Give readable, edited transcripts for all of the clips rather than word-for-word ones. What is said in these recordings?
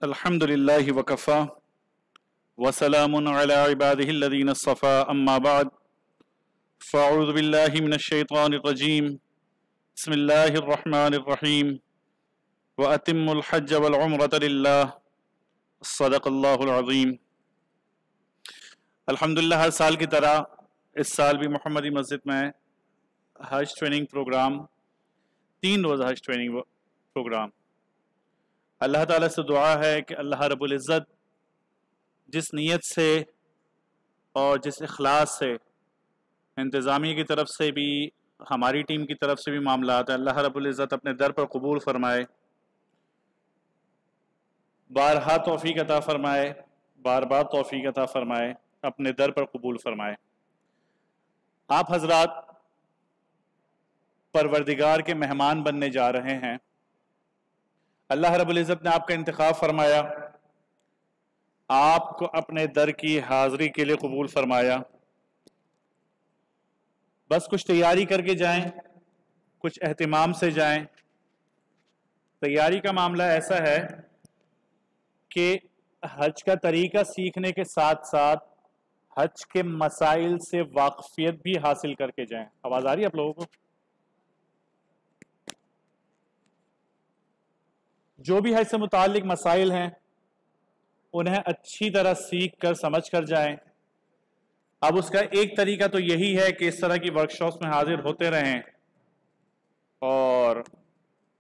الحمد لله وكفى وسلام على عباده الذين اصطفى أما بعد فأعوذ بالله من الشيطان الرجيم بسم الله الرحمن الرحيم وأتم الحج والعمرة لله صدق الله العظيم۔ الحمدللہ ہر سال کی طرح اس سال بھی محمدی مسجد میں حج ٹریننگ پروگرام 3 روزہ حج ٹریننگ پروگرام۔ اللہ تعالیٰ سے دعا ہے کہ اللہ رب العزت جس نیت سے اور جس اخلاص سے انتظامیہ کی طرف سے بھی ہماری ٹیم کی طرف سے بھی معاملات ہیں، اللہ رب العزت اپنے در پر قبول فرمائے، بارہا توفیق عطا فرمائے، بار بار توفیق عطا فرمائے، اپنے در پر قبول فرمائے۔ آپ حضرات پروردگار کے مہمان بننے جا رہے ہیں۔ اللہ رب العزت نے آپ کا انتخاب فرمایا، آپ کو اپنے در کی حاضری کے لیے قبول فرمایا۔ بس کچھ تیاری کر کے جائیں، کچھ اہتمام سے جائیں۔ تیاری کا معاملہ ایسا ہے کہ حج کا طریقہ سیکھنے کے ساتھ ساتھ حج کے مسائل سے واقفیت بھی حاصل کر کے جائیں۔ آواز آ رہی ہے آپ لوگوں کو؟ جو بھی حج سے متعلق مسائل ہیں انہیں اچھی طرح سیکھ کر سمجھ کر جائیں۔ اب اس کا ایک طریقہ تو یہی ہے کہ اس طرح کی ورکشاپس میں حاضر ہوتے رہیں اور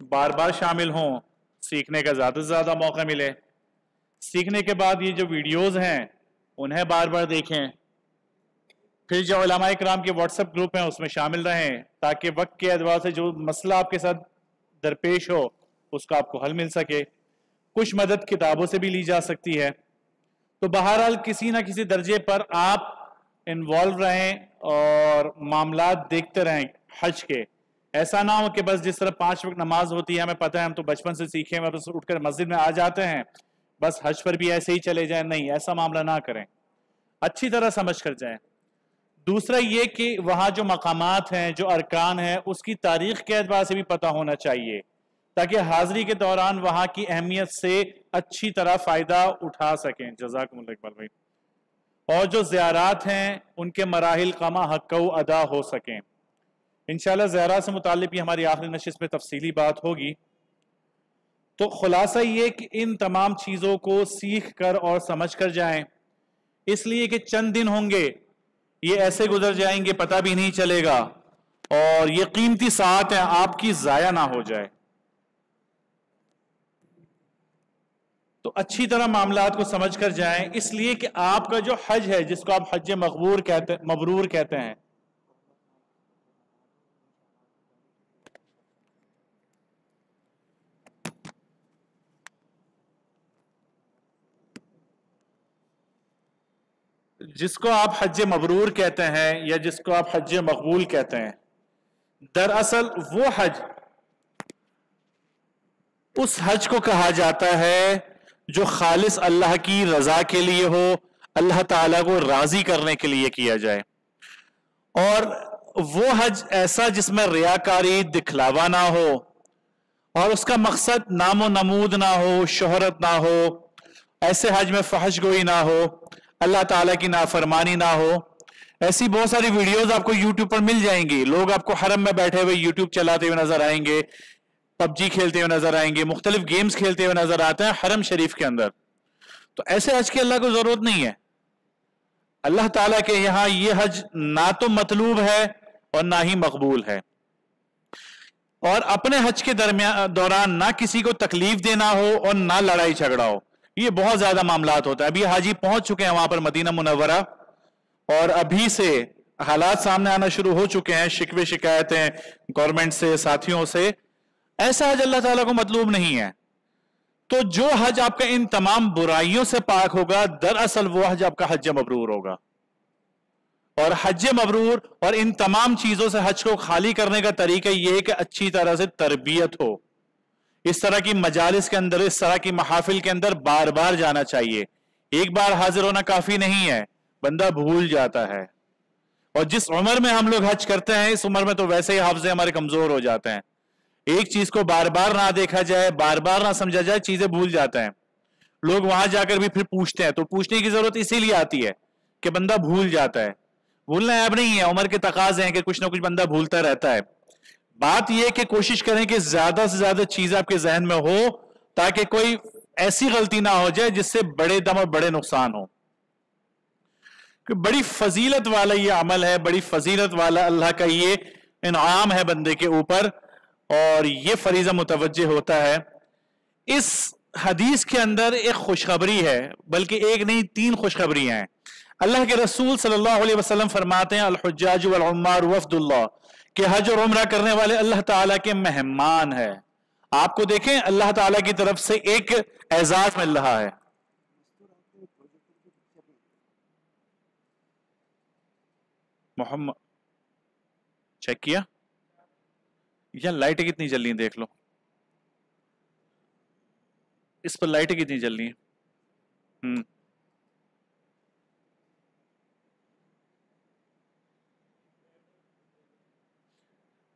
بار بار شامل ہوں، سیکھنے کا زیادہ سے زیادہ موقع ملے۔ سیکھنے کے بعد یہ جو ویڈیوز ہیں انہیں بار بار دیکھیں، پھر جو علماء اکرام کے واٹس ایپ گروپ ہیں اس میں شامل رہیں تاکہ وقت کے اعتبار سے جو مسئلہ آپ کے ساتھ درپیش ہو اس کا آپ کو حل مل سکے۔ کچھ مدد کتابوں سے بھی لی جا سکتی ہے۔ تو بہرحال کسی نہ کسی درجے پر آپ انوالو رہیں اور معاملات دیکھتے رہیں حج کے۔ ایسا نہ ہو کہ بس جس طرح 5 وقت نماز ہوتی ہے ہمیں پتہ ہے، ہم تو بچپن سے سیکھے ہیں، بس اٹھ کر مسجد میں آ جاتے ہیں، بس حج پر بھی ایسے ہی چلے جائیں۔ نہیں، ایسا معاملہ نہ کریں، اچھی طرح سمجھ کر جائیں۔ دوسرا یہ کہ وہاں جو مقامات ہیں، جو ارکان ہیں، اس کی تاریخ کے اعتبار سے بھی پتہ ہونا چاہیے تاکہ حاضری کے دوران وہاں کی اہمیت سے اچھی طرح فائدہ اٹھا سکیں۔ جزاکم اللہ اقبال بھائی۔ اور جو زیارات ہیں ان کے مراحل کما حق ادا ہو سکیں۔ انشاءاللہ زیارات سے متعلق بھی ہماری آخری نشست میں تفصیلی بات ہوگی۔ تو خلاصہ یہ کہ ان تمام چیزوں کو سیکھ کر اور سمجھ کر جائیں، اس لیے کہ چند دن ہوں گے یہ ایسے گزر جائیں گے پتہ بھی نہیں چلے گا، اور یہ قیمتی ساعت ہیں آپ کی ضائع نہ ہو جائے۔ تو اچھی طرح معاملات کو سمجھ کر جائیں، اس لیے کہ آپ کا جو حج ہے جس کو آپ حج مبرور کہتے ہیں، جس کو آپ حج مبرور کہتے ہیں یا جس کو آپ حج مقبول کہتے ہیں، دراصل وہ حج اس حج کو کہا جاتا ہے جو خالص اللہ کی رضا کے لیے ہو، اللہ تعالیٰ کو راضی کرنے کے لیے کیا جائے، اور وہ حج ایسا جس میں ریاکاری، دکھلاوا نہ ہو، اور اس کا مقصد نام و نمود نہ ہو، شہرت نہ ہو، ایسے حج میں فحش گوئی نہ ہو، اللہ تعالیٰ کی نافرمانی نہ ہو۔ ایسی بہت ساری ویڈیوز آپ کو یوٹیوب پر مل جائیں گی، لوگ آپ کو حرم میں بیٹھے ہوئے یوٹیوب چلاتے ہوئے نظر آئیں گے، پب جی کھیلتے ہوئے نظر آئیں گے، مختلف گیمز کھیلتے ہوئے نظر آتے ہیں حرم شریف کے اندر۔ تو ایسے حج کی اللہ کو ضرورت نہیں ہے۔ اللہ تعالیٰ کے یہاں یہ حج نہ تو مطلوب ہے اور نہ ہی مقبول ہے، اور اپنے حج کے دوران نہ کسی کو تکلیف دینا ہو اور نہ لڑائی جھگڑا ہو۔ یہ بہت زیادہ معاملات ہوتا ہے۔ ابھی حاجی پہنچ چکے ہیں وہاں پر مدینہ منورہ، اور ابھی سے حالات سامنے آنا شروع ہو چکے ہیں، شکوے شکایتیں گورنمنٹ سے، ساتھیوں سے۔ ایسا حج اللہ تعالیٰ کو مطلوب نہیں ہے۔ تو جو حج آپ کا ان تمام برائیوں سے پاک ہوگا، دراصل وہ حج آپ کا حج مبرور ہوگا۔ اور حج مبرور اور ان تمام چیزوں سے حج کو خالی کرنے کا طریقہ یہ ہے کہ اچھی طرح سے تربیت ہو۔ اس طرح کی مجالس کے اندر، اس طرح کی محافل کے اندر بار بار جانا چاہیے۔ ایک بار حاضر ہونا کافی نہیں ہے، بندہ بھول جاتا ہے۔ اور جس عمر میں ہم لوگ حج کرتے ہیں، اس عمر میں تو ویسے ہی حافظے ہمارے کمزور ہو جاتے ہیں۔ ایک چیز کو بار بار نہ دیکھا جائے، بار بار نہ سمجھا جائے، چیزیں بھول جاتے ہیں۔ लोग वहां जाकर भी फिर पूछते हैं, तो पूछने की जरूरत इसीलिए आती है कि बंदा भूल जाता है। भूलना ऐब नहीं है, उम्र के तकाजे हैं कि कुछ ना कुछ बंदा भूलता रहता है। बात यह कि कोशिश करें कि ज्यादा से ज्यादा चीज आपके जहन में हो, ताकि कोई ऐसी गलती ना हो जाए जिससे बड़े दम और बड़े नुकसान हो। कि बड़ी फजीलत वाला ये अमल है, बड़ी फजीलत वाला अल्लाह का ये इनाम है बंदे के ऊपर, और ये फरीजा मुतवज्जे होता है। इस हदीस के अंदर एक खुशखबरी है, बल्कि एक नहीं 3 खुशखबरियां हैं। अल्लाह के रसूल सल्लल्लाहु अलैहि वसल्लम फरमाते हैं, अल हुज्जाज वल उम्मार वफ्दुल्लाह, कि हज और उम्रा करने वाले अल्लाह ताला के मेहमान है। आपको देखें, अल्लाह ताला की तरफ से एक एजाज मिल रहा है। मोहम्मद चेक किया, या लाइटें कितनी जल रही हैं देख लो, इस पर लाइटें कितनी जल रही हैं।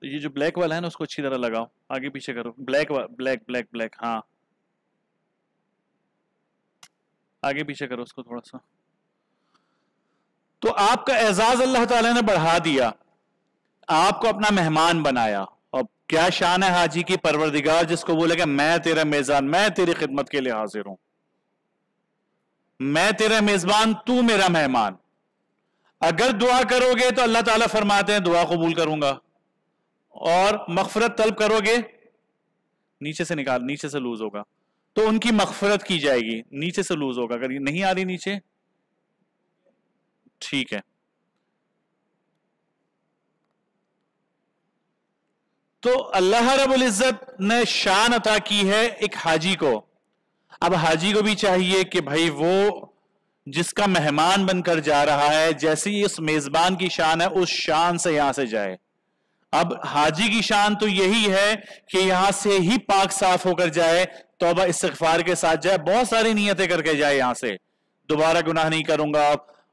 तो ये जो ब्लैक वाला है ना, उसको अच्छी तरह लगाओ, आगे पीछे करो, ब्लैक ब्लैक ब्लैक ब्लैक, हाँ आगे पीछे करो उसको थोड़ा सा। तो आपका एजाज अल्लाह ताला ने बढ़ा दिया, आपको अपना मेहमान बनाया। और क्या शान है हाजी की, परवरदिगार जिसको बोलेगा मैं तेरा मेजबान, मैं तेरी खिदमत के लिए हाजिर हूं, मैं तेरा मेजबान, तू मेरा मेहमान। अगर दुआ करोगे तो अल्लाह ताला फरमाते हैं दुआ कबूल करूंगा, और मगफरत तलब करोगे, नीचे से निकाल, नीचे से लूज होगा तो उनकी मगफरत की जाएगी, नीचे से लूज होगा। अगर नहीं आ रही नीचे, ठीक है। तो अल्लाह रब्बुल इज्जत ने शान अता की है एक हाजी को। अब हाजी को भी चाहिए कि भाई वो जिसका मेहमान बनकर जा रहा है, जैसे ही इस मेजबान की शान है, उस शान से यहां से जाए। अब हाजी की शान तो यही है कि यहां से ही पाक साफ होकर जाए, तौबा इस्तिगफार के साथ जाए, बहुत सारी नियतें करके जाए, यहां से दोबारा गुनाह नहीं करूंगा,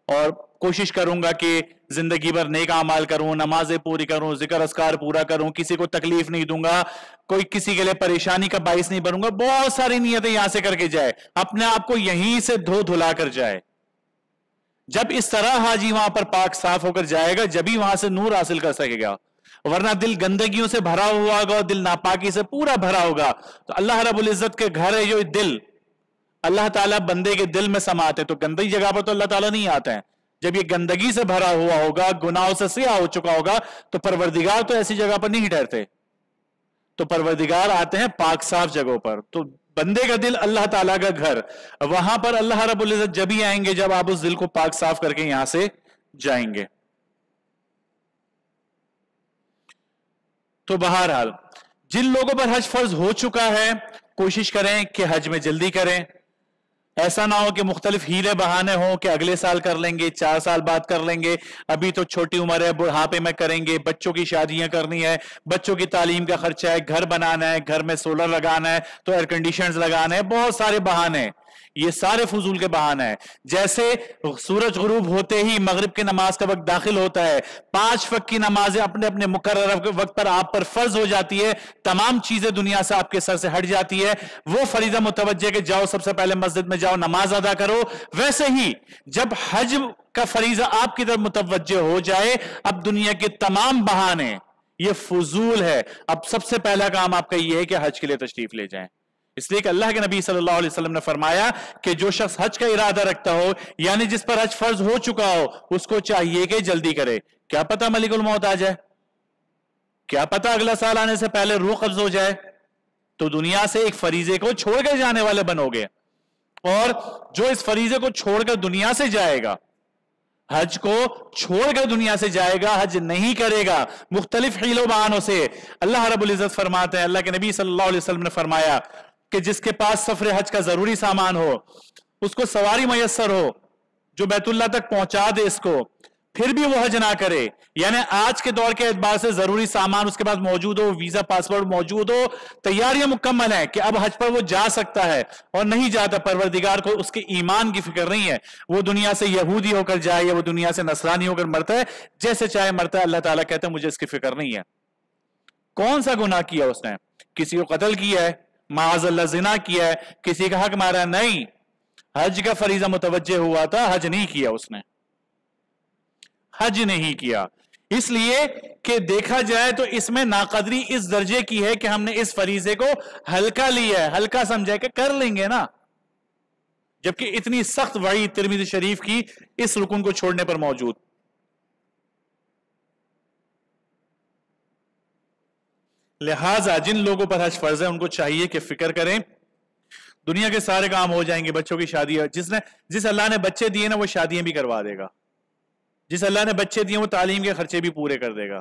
और कोशिश करूंगा कि जिंदगी भर नेक अमाल करूं, नमाजें पूरी करूं, जिक्र अस्कार पूरा करूं, किसी को तकलीफ नहीं दूंगा, कोई किसी के लिए परेशानी का बाइस नहीं बनूंगा, बहुत सारी नियतें यहां से करके जाए, अपने आप को यहीं से धो धुला कर जाए। जब इस तरह हाजी वहां पर पाक साफ होकर जाएगा, जब ही वहां से नूर हासिल कर सकेगा, वरना दिल गंदगियों से भरा हुआ होगा, दिल नापाकी से पूरा भरा होगा। तो अल्लाह रब्बुल इज्जत के घर है जो दिल, अल्लाह ताला बंदे के दिल में समाते, तो गंदी जगह पर तो अल्लाह ताला नहीं आता है। जब ये गंदगी से भरा हुआ होगा, गुनाहों से सियाह हो चुका होगा, तो परवरदिगार तो ऐसी जगह पर नहीं ठहरते, तो परवरदिगार आते हैं पाक साफ जगहों पर। तो बंदे का दिल अल्लाह ताला का घर, वहां पर अल्लाह रब्बुल इज्जत जब ही आएंगे जब आप उस दिल को पाक साफ करके यहां से जाएंगे। तो बहरहाल जिन लोगों पर हज फर्ज हो चुका है, कोशिश करें कि हज में जल्दी करें। ऐसा ना हो कि मुख्तलिफ हीले बहाने हों कि अगले साल कर लेंगे, 4 साल बाद कर लेंगे, अभी तो छोटी उम्र है, बुढ़ापे में करेंगे, बच्चों की शादियां करनी है, बच्चों की तालीम का खर्चा है, घर बनाना है, घर में सोलर लगाना है, तो एयर कंडीशनर्स लगाना है, बहुत सारे बहाने, ये सारे फजूल के बहाने हैं। जैसे सूरज गुरूब होते ही मगरिब की नमाज का वक्त दाखिल होता है, 5 वक्त की नमाजें अपने अपने मुकर्रर वक्त पर आप पर फर्ज हो जाती है, तमाम चीजें दुनिया से आपके सर से हट जाती है। वो फरीजा मुतवज्जे के जाओ, सबसे पहले मस्जिद में जाओ, नमाज अदा करो। वैसे ही जब हज का फरीजा आपकी तरफ मुतवज्जे हो जाए, अब दुनिया के तमाम बहाने ये फजूल है। अब सबसे पहला काम आपका यह है कि हज के लिए तशरीफ ले जाएं। इसलिए कि अल्लाह के नबी सल्लल्लाहु अलैहि वसल्लम ने फरमाया कि जो शख्स हज का इरादा रखता हो, यानी जिस पर हज फर्ज हो चुका हो, उसको चाहिए कि जल्दी करे। क्या पता मलिकुल मौत आ जाए, क्या पता अगला साल आने से पहले रूह कब्ज हो जाए, तो दुनिया से एक फरीजे को छोड़कर जाने वाले बनोगे। और जो इस फरीजे को छोड़कर दुनिया से जाएगा, हज को छोड़कर दुनिया से जाएगा, हज नहीं करेगा, मुख्तलिफ हीलो बहानों से, अल्लाह रब्बुल इज्जत फरमाते हैं, अल्लाह के नबी सल्लल्लाहु अलैहि वसल्लम ने फरमाया कि जिसके पास सफर हज का जरूरी सामान हो, उसको सवारी मयसर हो जो बैतुल्लाह तक पहुंचा दे इसको, फिर भी वो हज ना करे, यानी आज के दौर के एतबार से जरूरी सामान उसके पास मौजूद हो, वीजा पासपोर्ट मौजूद हो, तैयारियां मुकम्मल है कि अब हज पर वो जा सकता है, और नहीं जाता, परवरदिगार को उसके ईमान की फिक्र नहीं है, वो दुनिया से यहूदी होकर जाए या वो दुनिया से नसरानी होकर मरता है, जैसे चाहे मरता है, अल्लाह ताला कहता है मुझे इसकी फिक्र नहीं है। कौन सा गुनाह किया उसने? किसी को कत्ल किया है, माअज़ल्लाह ज़िना किया है, किसी का हक मारा, नहीं, حج کا فریضہ متوجہ ہوا تھا، حج نہیں کیا اس نے، حج نہیں کیا، اس لیے کہ دیکھا جائے تو اس میں ناقدری اس درجے کی ہے کہ ہم نے اس فریضے کو ہلکا لیا ہے، ہلکا سمجھا کہ کر لیں گے نا، جبکہ اتنی سخت وعید ترمذی شریف کی اس رکن کو چھوڑنے پر موجود۔ لہذا جن لوگوں پر حج فرض ہے ان کو چاہیے کہ فکر کریں، دنیا کے سارے کام ہو جائیں گے، بچوں کی شادی، جس اللہ نے بچے دیے نا وہ شادیاں بھی کروا دے گا، جس اللہ نے بچے دیے وہ تعلیم کے خرچے بھی پورے کر دے گا،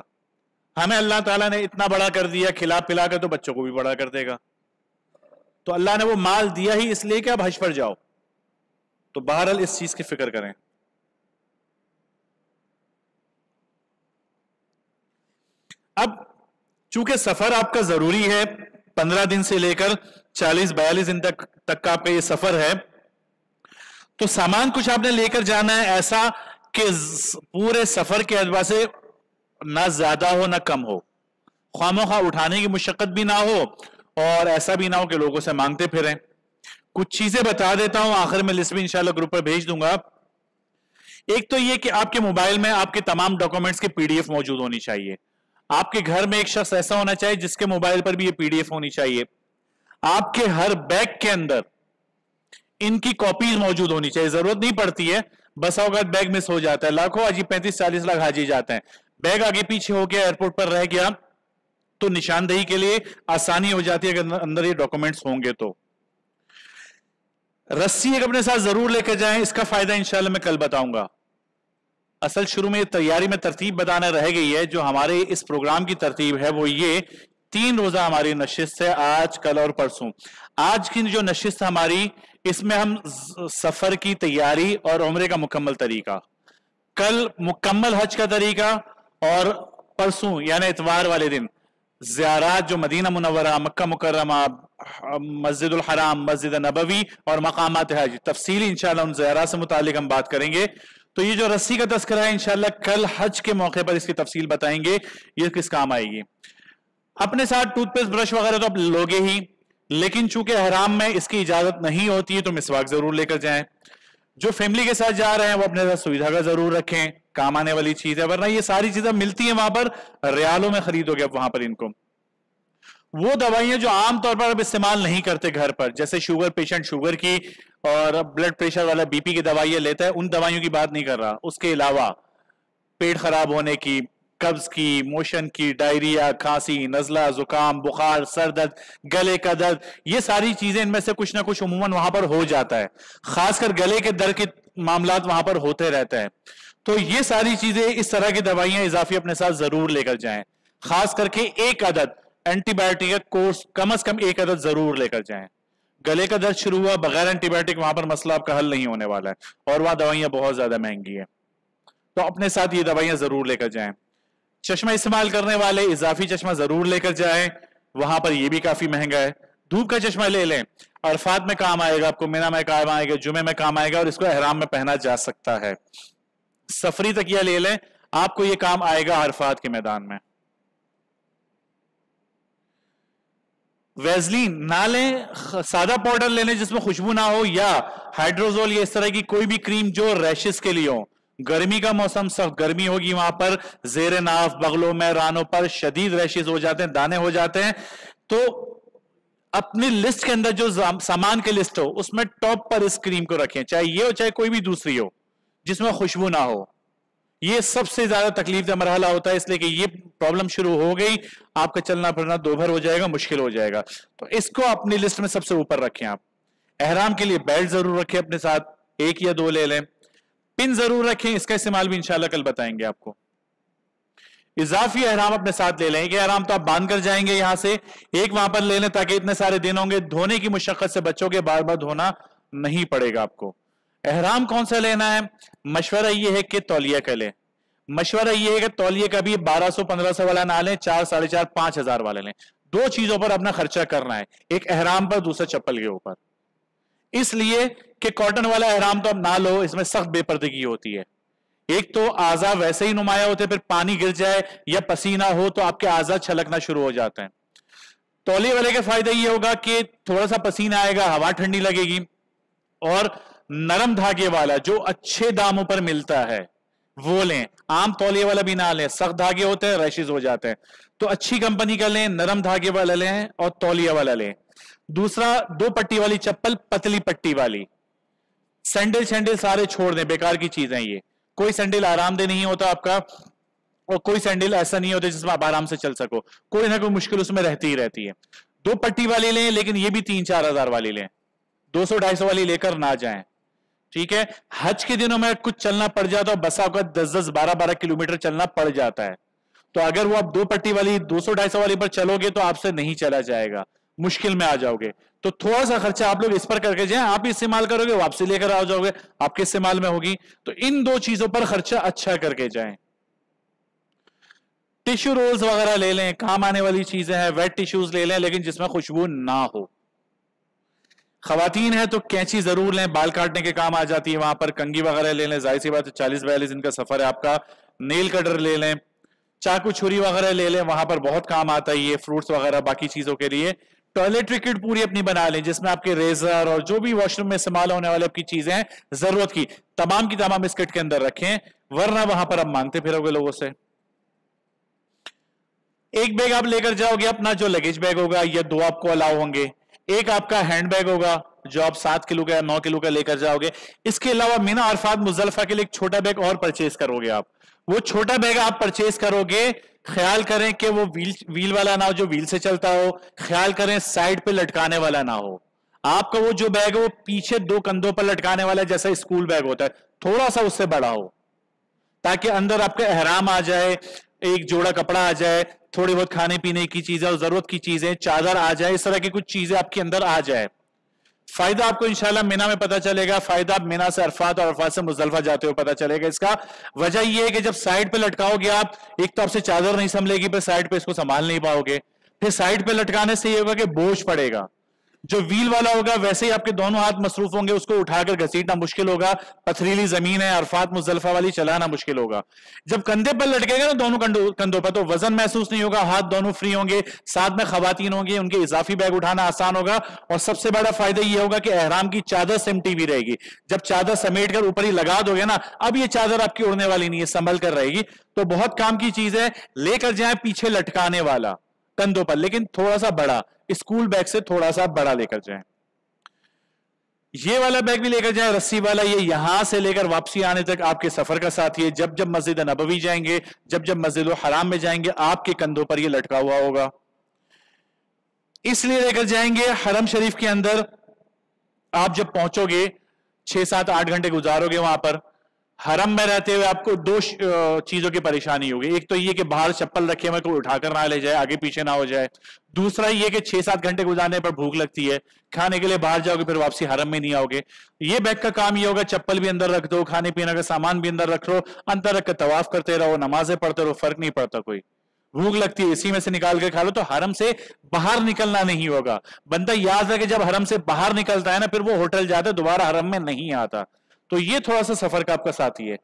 ہمیں اللہ تعالیٰ نے اتنا بڑا کر دیا کھلا پلا کر، تو بچوں کو بھی بڑا کر دے گا، تو اللہ نے وہ مال دیا ہی اس لیے کہ اب حج پر جاؤ، تو بہرحال اس چیز کی فکر کریں۔ اب چونکہ سفر آپ کا ضروری ہے، 15 دن سے لے کر 40-42 دن تک کا آپ کا یہ سفر ہے، تو سامان کچھ آپ نے لے کر جانا ہے ایسا کہ پورے سفر کے اعتبار سے نہ زیادہ ہو نہ کم ہو، خواہ مخواہ اٹھانے کی مشقت بھی نہ ہو اور ایسا بھی نہ ہو کہ لوگوں سے مانگتے پھریں۔ کچھ چیزیں بتا دیتا ہوں، آخر میں لسٹ بھی انشاءاللہ گروپ پر بھیج دوں گا۔ ایک تو یہ کہ آپ کے موبائل میں آپ کے تمام ڈاکومنٹس کی PDF موجود ہونی چاہیے، آپ کے گھر میں ایک شخص ایسا ہونا چاہیے جس کے موبائل پر بھی یہ PDF ہونی چاہیے، آپ کے ہر بیگ کے اندر ان کی کاپیز موجود ہونی چاہیے، ضرورت نہیں پڑتی ہے، بس اوقات بیگ مس ہو جاتا ہے، لاکھوں حاجی 35-40 لاکھ حاجی جاتے ہیں، بیگ آگے پیچھے ہو گیا، ایئرپورٹ پر رہ گیا، تو نشاندہی کے لیے آسانی ہو جاتی ہے اگر اندر یہ ڈاکومنٹس ہوں گے تو۔ رسی ایک اپنے ساتھ ضرور لے کر جائیں، اس کا فائدہ انشاءاللہ میں کل بتاؤں گا۔ اصل شروع میں تیاری میں ترتیب بتانا رہ گئی ہے، جو ہمارے اس پروگرام کی ترتیب ہے وہ یہ 3 روزہ ہماری نشست ہے، آج کل اور پرسوں۔ آج کی جو نشست ہماری، اس میں ہم سفر کی تیاری اور عمرے کا مکمل طریقہ، کل مکمل حج کا طریقہ، اور پرسوں یعنی اتوار والے دن زیارات جو مدینہ منورہ، مکہ مکرمہ، مسجد الحرام، مسجد نبوی اور مقامات حج، تفصیلی انشاءاللہ ان زیارات سے متعلق ہم بات کریں گے۔ تو یہ جو رسی کا تذکرہ ہے انشاءاللہ کل حج کے موقع پر اس کی تفصیل بتائیں گے، یہ کس کام آئے گی۔ اپنے ساتھ ٹوتھ پیسٹ برش وغیرہ تو آپ لوگے ہی، لیکن چونکہ احرام میں اس کی اجازت نہیں ہوتی ہے تو مسواک ضرور لے کر جائیں۔ جو فیملی کے ساتھ جا رہے ہیں وہ اپنے ساتھ سوئی دھاگا ضرور رکھیں، کام آنے والی چیز ہے، ورنہ یہ ساری چیزیں ملتی ہیں وہاں پر، ریالوں میں خریدو گے وہاں پر ان کو۔ وہ دوائیاں جو عام طور پر اب استعمال نہیں کرتے گھر پر، جیسے شوگر پیشنٹ شوگر کی اور بلڈ پریشر والا BP کی دوائیاں لیتا ہے، ان دوائیوں کی بات نہیں کر رہا، اس کے علاوہ پیٹ خراب ہونے کی، قبض کی، موشن کی، ڈائریا، کھانسی، نزلہ، زکام، بخار، سر درد، گلے کا درد، یہ ساری چیزیں ان میں سے کچھ نہ کچھ عموماً وہاں پر ہو جاتا ہے، خاص کر گلے کے درد کے معاملات وہاں پر ہوتے رہتے ہیں، تو یہ ساری چیزیں، اس طرح کی دوائیاں اضافی اپنے ساتھ ضرور لے کر جائیں، خاص کر کے ایک عدد اینٹی بایوٹک کا کورس کم از کم ایک عدد ضرور لے کر جائیں۔ گلے کا درد شروع ہوا بغیر اینٹی بایوٹک، وہاں پر مسئلہ آپ کا حل نہیں ہونے والا ہے، اور وہاں دوائیاں بہت زیادہ مہنگی ہیں، تو اپنے ساتھ یہ دوائیاں ضرور لے کر جائیں۔ چشمہ استعمال کرنے والے اضافی چشمہ ضرور لے کر جائیں، وہاں پر یہ بھی کافی مہنگا ہے۔ دھوپ کا چشمہ لے لیں، عرفات میں کام آئے گا آپ کو، مینا میں کام آئے گا، جمعے میں کام آئے گا، اور اس کو احرام میں پہنا جا سکتا ہے۔ سفری تکیہ لے لیں، آپ کو یہ کام آئے گا عرفات کے میدان میں۔ ویزلین نہ لیں، سادہ پاؤڈر لے لیں جس میں خوشبو نہ ہو، یا ہائیڈروزول یا اس طرح کی کوئی بھی کریم جو ریشز کے لیے ہو۔ گرمی کا موسم، سخت گرمی ہوگی، وہاں پر زیر ناف، بغلوں میں، رانوں پر شدید ریشز ہو جاتے ہیں، دانے ہو جاتے ہیں، تو اپنی لسٹ کے اندر جو سامان کی لسٹ ہو اس میں ٹاپ پر اس کریم کو رکھیں، چاہے یہ ہو چاہے کوئی بھی دوسری ہو جس میں خوشبو نہ ہو۔ یہ سب سے زیادہ تکلیف دہ مرحلہ ہوتا ہے، اس لیے کہ یہ پرابلم شروع ہو گئی، آپ کا چلنا پھرنا دوبھر ہو جائے گا، مشکل ہو جائے گا، تو اس کو اپنی لسٹ میں سب سے اوپر رکھیں۔ آپ احرام کے لیے بیلٹ ضرور رکھیں اپنے ساتھ، 1 یا 2 لے لیں۔ پن ضرور رکھیں، اس کا استعمال بھی انشاءاللہ کل بتائیں گے آپ کو۔ اضافی احرام اپنے ساتھ لے لیں، ایک احرام تو آپ باندھ کر جائیں گے یہاں سے، ایک وہاں پر لے لیں تاکہ اتنے سارے دن ہوں گے، دھونے کی مشقت سے بچوں کے بار بار دھونا نہیں پڑے گا آپ کو۔ احرام کون سا لینا ہے؟ مشورہ یہ ہے کہ تولیہ کا لیں، مشورہ یہ ہے کہ تولیے کا بھی 1200-1500 والا نہ لیں، 4، 4,500، 5,000 والے لیں۔ 2 چیزوں پر اپنا خرچہ کرنا ہے، ایک احرام پر، دوسرا چپل کے اوپر، اس لیے کہ کاٹن والا احرام تو اب نہ لو، اس میں سخت بے پردگی ہوتی ہے، ایک تو اعضاء ویسے ہی نمایاں ہوتے، پھر پانی گر جائے یا پسینہ ہو تو آپ کے اعضاء چھلکنا شروع ہو جاتے ہیں۔ تولیے والے کا فائدہ یہ ہوگا کہ تھوڑا سا پسینہ آئے گا، ہوا ٹھنڈی لگے گی، اور नरम धागे वाला जो अच्छे दामों पर मिलता है वो लें, आम तौलिए वाला भी ना लें, सख्त धागे होते हैं रैशेज हो जाते हैं। तो अच्छी कंपनी का लें, नरम धागे वाला लें और तौलिया वाला लें। दूसरा, 2 पट्टी वाली चप्पल, पतली पट्टी वाली। सैंडल सारे छोड़ दें, बेकार की चीजें ये। कोई सैंडल आरामदेह नहीं होता आपका, और कोई सैंडल ऐसा नहीं होता जिसमें आप आराम से चल सको, कोई ना कोई मुश्किल उसमें रहती ही रहती है। 2 पट्टी वाली लें, लेकिन ये भी 3-4 हजार वाली लें, 200-250 वाली लेकर ना जाएं, ठीक है। हज के दिनों में कुछ चलना पड़ जाता है, बसा का 10-10, 12-12 किलोमीटर चलना पड़ जाता है, तो अगर वो आप 2 पट्टी वाली 200-250 वाली पर चलोगे तो आपसे नहीं चला जाएगा, मुश्किल में आ जाओगे। तो थोड़ा सा खर्चा आप लोग इस पर करके जाएं, आप इस्तेमाल करोगे, वापसी लेकर आ जाओगे, आपके इस्तेमाल में होगी। तो इन 2 चीजों पर खर्चा अच्छा करके जाएं। टिश्यू रोल्स वगैरह ले लें, काम आने वाली चीजें हैं, वेट टिश्यूज ले लें, लेकिन जिसमें खुशबू ना हो। खवातीन है तो कैंची जरूर लें, बाल काटने के काम आ जाती है वहां पर। कंघी वगैरह ले लें, जाहिर सी बात है 40-42 दिन का सफर है आपका। नेल कटर ले लें, चाकू छुरी वगैरह ले लें, वहां पर बहुत काम आता है ये, फ्रूट्स वगैरह बाकी चीजों के लिए। टॉयलेटरी किट पूरी अपनी बना लें, जिसमें आपके रेजर और जो भी वॉशरूम में इस्तेमाल होने वाली आपकी चीजें हैं जरूरत की तमाम इस किट के अंदर रखें, वरना वहां पर आप मांगते फिरोगे लोगों से। एक बैग आप लेकर जाओगे अपना, जो लगेज बैग होगा, या 2 आपको अलाउ होंगे। एक आपका हैंड बैग होगा जो आप 7 किलो का या 9 किलो का लेकर जाओगे। इसके अलावा मिना अरफात मुजल्फा के लिए एक छोटा बैग और परचेज करोगे आप। वो छोटा बैग आप परचेज करोगे, ख्याल करें कि वो व्हील वाला ना हो, जो व्हील से चलता हो। ख्याल करें साइड पे लटकाने वाला ना हो। आपका वो जो बैग है वो पीछे 2 कंधों पर लटकाने वाला, जैसा स्कूल बैग होता है, थोड़ा सा उससे बड़ा हो, ताकि अंदर आपका एहराम आ जाए, एक जोड़ा कपड़ा आ जाए, थोड़ी बहुत खाने पीने की चीजें और जरूरत की चीजें, चादर आ जाए, इस तरह की कुछ चीजें आपके अंदर आ जाए। फायदा आपको इंशाल्लाह मिना में पता चलेगा। फायदा आप मिना से अरफात और अरफात से मुजल्फा जाते हुए पता चलेगा। इसका वजह यह है कि जब साइड पे लटकाओगे आप, एक तो आपसे चादर नहीं संभलेगी, फिर साइड पे इसको संभाल नहीं पाओगे, फिर साइड पे लटकाने से ये होगा कि बोझ पड़ेगा। जो व्हील वाला होगा वैसे ही आपके दोनों हाथ मसरूफ होंगे, उसको उठाकर घसीटना मुश्किल होगा, पथरीली जमीन है, अरफात मुजल्फा वाली, चलाना मुश्किल होगा। जब कंधे पर लटकेगा ना दोनों कंधों पर, तो वजन महसूस नहीं होगा, हाथ दोनों फ्री होंगे, साथ में खवातीन होंगी, उनके इजाफी बैग उठाना आसान होगा। और सबसे बड़ा फायदा यह होगा कि एहराम की चादर सिमटी भी रहेगी। जब चादर समेट कर ऊपर ही लगा दोगे ना, अब ये चादर आपकी उड़ने वाली नहीं है, संभल कर रहेगी। तो बहुत काम की चीज है। लेकर जाए पीछे लटकाने वाला कंधों पर, लेकिन थोड़ा सा बड़ा, स्कूल बैग से थोड़ा सा बड़ा लेकर जाएं। ये वाला बैग भी लेकर जाएं, रस्सी वाला। ये यहां से लेकर वापसी आने तक आपके सफर का साथी है। जब जब मस्जिद नबवी जाएंगे, जब जब मस्जिद हराम में जाएंगे, आपके कंधों पर ये लटका हुआ होगा। इसलिए लेकर जाएंगे, हरम शरीफ के अंदर आप जब पहुंचोगे 6-7-8 घंटे गुजारोगे वहां पर। हरम में रहते हुए आपको 2 चीजों की परेशानी होगी। एक तो ये कि बाहर चप्पल रखे हुए कोई उठाकर ना ले जाए, आगे पीछे ना हो जाए। दूसरा ये कि 6-7 घंटे गुजारने पर भूख लगती है, खाने के लिए बाहर जाओगे, फिर वापसी हरम में नहीं आओगे। ये बैग का काम ये होगा, चप्पल भी अंदर रख दो, खाने पीने का सामान भी अंदर रख लो, अंदर रख कर तवाफ करते रहो, नमाजें पढ़ते रहो, फर्क नहीं पड़ता कोई। भूख लगती है इसी में से निकाल के खा लो। तो हरम से बाहर निकलना नहीं होगा। बंदा याद है कि जब हरम से बाहर निकलता है ना, फिर वो होटल जाता है, दोबारा हरम में नहीं आता। तो ये थोड़ा सा सफर का आपका साथी है।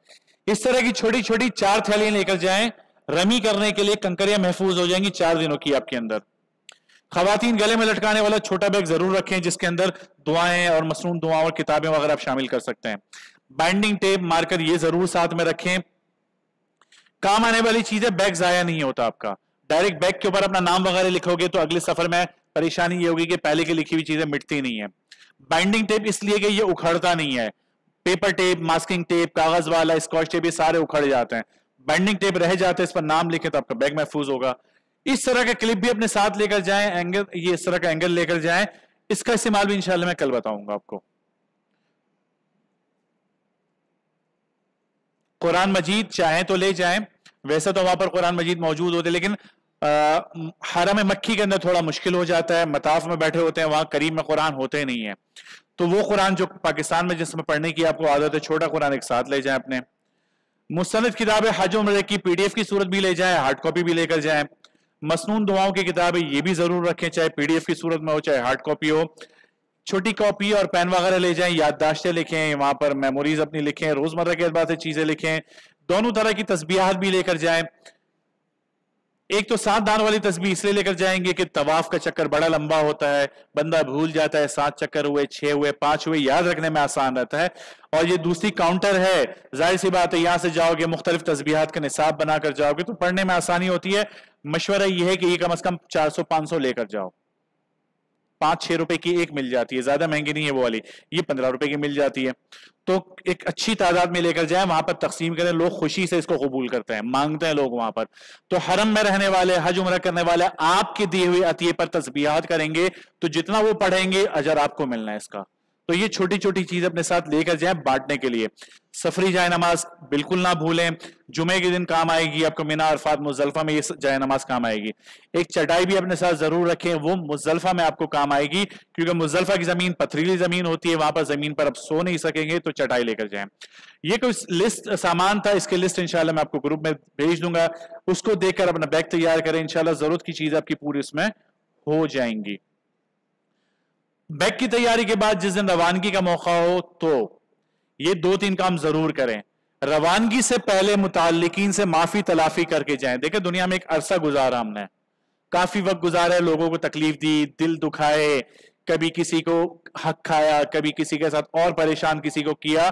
इस तरह की छोटी छोटी 4 थैलियां लेकर जाएं, रमी करने के लिए कंकरियां महफूज हो जाएंगी 4 दिनों की आपके अंदर। खवातीन गले में लटकाने वाला छोटा बैग जरूर रखें, जिसके अंदर दुआएं और मसनून दुआएं और किताबें वगैरह आप शामिल कर सकते हैं। बाइंडिंग टेप, मार्कर ये जरूर साथ में रखें। काम आने वाली चीजें, बैग जाया नहीं होता आपका। डायरेक्ट बैग के ऊपर अपना नाम वगैरह लिखोगे तो अगले सफर में परेशानी ये होगी कि पहले की लिखी हुई चीजें मिटती नहीं है। बाइंडिंग टेप इसलिए कि ये उखड़ता नहीं है। पेपर टेप, मास्किंग टेप, कागज वाला, स्कॉच टेप, ये सारे उखड़ जाते हैं। बाइंडिंग टेप रह जाते हैं, इस पर नाम लिखे तो आपका बैग महफूज होगा। इस तरह का क्लिप भी अपने साथ लेकर जाएं, एंगल, ये इस तरह का एंगल लेकर जाएं। इसका इस्तेमाल भी इंशाल्लाह मैं कल बताऊंगा आपको। कुरान मजीद चाहें तो ले जाएं, वैसे तो वहां पर कुरान मजीद मौजूद होते, लेकिन हरम मक्की के अंदर थोड़ा मुश्किल हो जाता है। मताफ में बैठे होते हैं, वहां करीब में कुरान होते नहीं है। तो वो कुरान जो पाकिस्तान में जिसमें पढ़ने की आपको आदत है, छोटा कुरान एक साथ ले जाएं अपने। मुस्तनद किताबें हज उम्र की PDF की सूरत भी ले जाएं, हार्ड कॉपी भी लेकर जाएं। मसनून दुआओं की किताबें ये भी जरूर रखें, चाहे PDF की सूरत में हो चाहे हार्ड कॉपी हो। छोटी कॉपी और पेन वगैरह ले जाएं, याददाश्तें लिखें, वहां पर मेमोरीज अपनी लिखें, रोजमर्रा के एतबार से चीजें लिखें। दोनों तरह की तस्बीहात भी लेकर जाएं। एक तो 7 दानों वाली तस्बीह इसलिए लेकर जाएंगे कि तवाफ का चक्कर बड़ा लंबा होता है, बंदा भूल जाता है, 7 चक्कर हुए, 6 हुए, 5 हुए, याद रखने में आसान रहता है। और ये दूसरी काउंटर है, जाहिर सी बात है, यहां से जाओगे मुख्तलिफ तस्बीहात का निसाब बनाकर जाओगे तो पढ़ने में आसानी होती है। मशवरा यह है कि ये कम से कम 400-500 लेकर जाओ। 5-6 रुपए की एक मिल जाती है, ज्यादा महंगी नहीं है वो वाली, ये 15 रुपए की मिल जाती है। तो एक अच्छी तादाद में लेकर जाए, वहां पर तकसीम करें, लोग खुशी से इसको कबूल करते हैं, मांगते हैं लोग वहां पर। तो हरम में रहने वाले, हज उम्रा करने वाले आपके दिए हुए अतिये पर तस्बीहात करेंगे तो जितना वो पढ़ेंगे अजर आपको मिलना है इसका। तो ये छोटी छोटी चीज अपने साथ लेकर जाएं बांटने के लिए। सफरी जाए नमाज बिल्कुल ना भूलें, जुमे के दिन काम आएगी आपको, मिना अरफात मुजल्फा में ये जाए नमाज काम आएगी। एक चटाई भी अपने साथ जरूर रखें, वो मुजल्फा में आपको काम आएगी, क्योंकि मुजल्फा की जमीन पथरीली जमीन होती है, वहां पर जमीन पर आप सो नहीं सकेंगे, तो चटाई लेकर जाएं। ये कोई लिस्ट सामान था, इसके लिस्ट इंशाल्लाह मैं आपको ग्रुप में भेज दूंगा, उसको देखकर अपना बैग तैयार करें, इंशाल्लाह जरूरत की चीज आपकी पूरी उसमें हो जाएंगी। बैग की तैयारी के बाद जिस दिन रवानगी का मौका हो तो ये 2-3 काम जरूर करें। रवानगी से पहले मुताल्लिकीन से माफी तलाफी करके जाएं। देखें दुनिया में एक अरसा गुजारा हमने, काफी वक्त गुजारा है, लोगों को तकलीफ दी, दिल दुखाए, कभी किसी को हक खाया, कभी किसी के साथ और परेशान किसी को किया,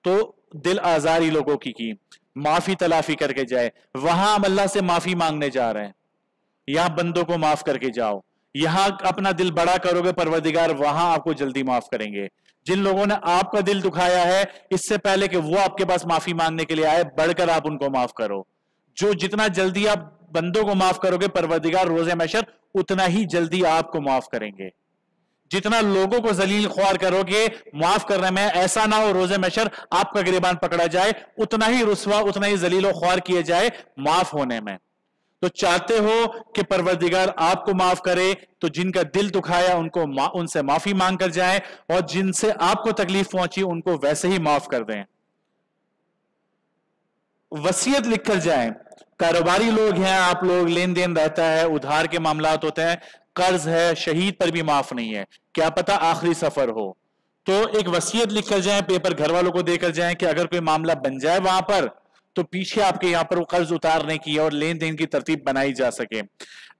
तो दिल आजारी लोगों की माफी तलाफी करके जाए। वहां हम अल्लाह से माफी मांगने जा रहे हैं, यहां बंदों को माफ करके जाओ। यहां अपना दिल बड़ा करोगे, परवरदिगार वहां आपको जल्दी माफ करेंगे। जिन लोगों ने आपका दिल दुखाया है, इससे पहले कि वो आपके पास माफी मांगने के लिए आए, बढ़कर आप उनको माफ करो। जो जितना जल्दी आप बंदों को माफ करोगे, परवरदिगार रोजे महशर उतना ही जल्दी आपको माफ करेंगे। जितना लोगों को जलील ख्वार करोगे माफ करने में, ऐसा ना हो रोजे महशर आपका गिरबान पकड़ा जाए, उतना ही रुस्वा, उतना ही जलील ख्वार किए जाए माफ होने में। तो चाहते हो कि परवरदिगार आपको माफ करे, तो जिनका दिल दुखाया उनको उनसे माफी मांग कर जाएं, और जिनसे आपको तकलीफ पहुंची उनको वैसे ही माफ कर दें। वसीयत लिख कर जाएं। कारोबारी लोग हैं आप लोग, लेन देन रहता है, उधार के मामलात होते हैं, कर्ज है, शहीद पर भी माफ नहीं है, क्या पता आखिरी सफर हो। तो एक वसीयत लिख कर जाएं, पेपर घर वालों को देकर जाएं कि अगर कोई मामला बन जाए वहां पर, तो पीछे आपके यहां पर वो कर्ज उतारने की और लेन देन की तरतीब बनाई जा सके।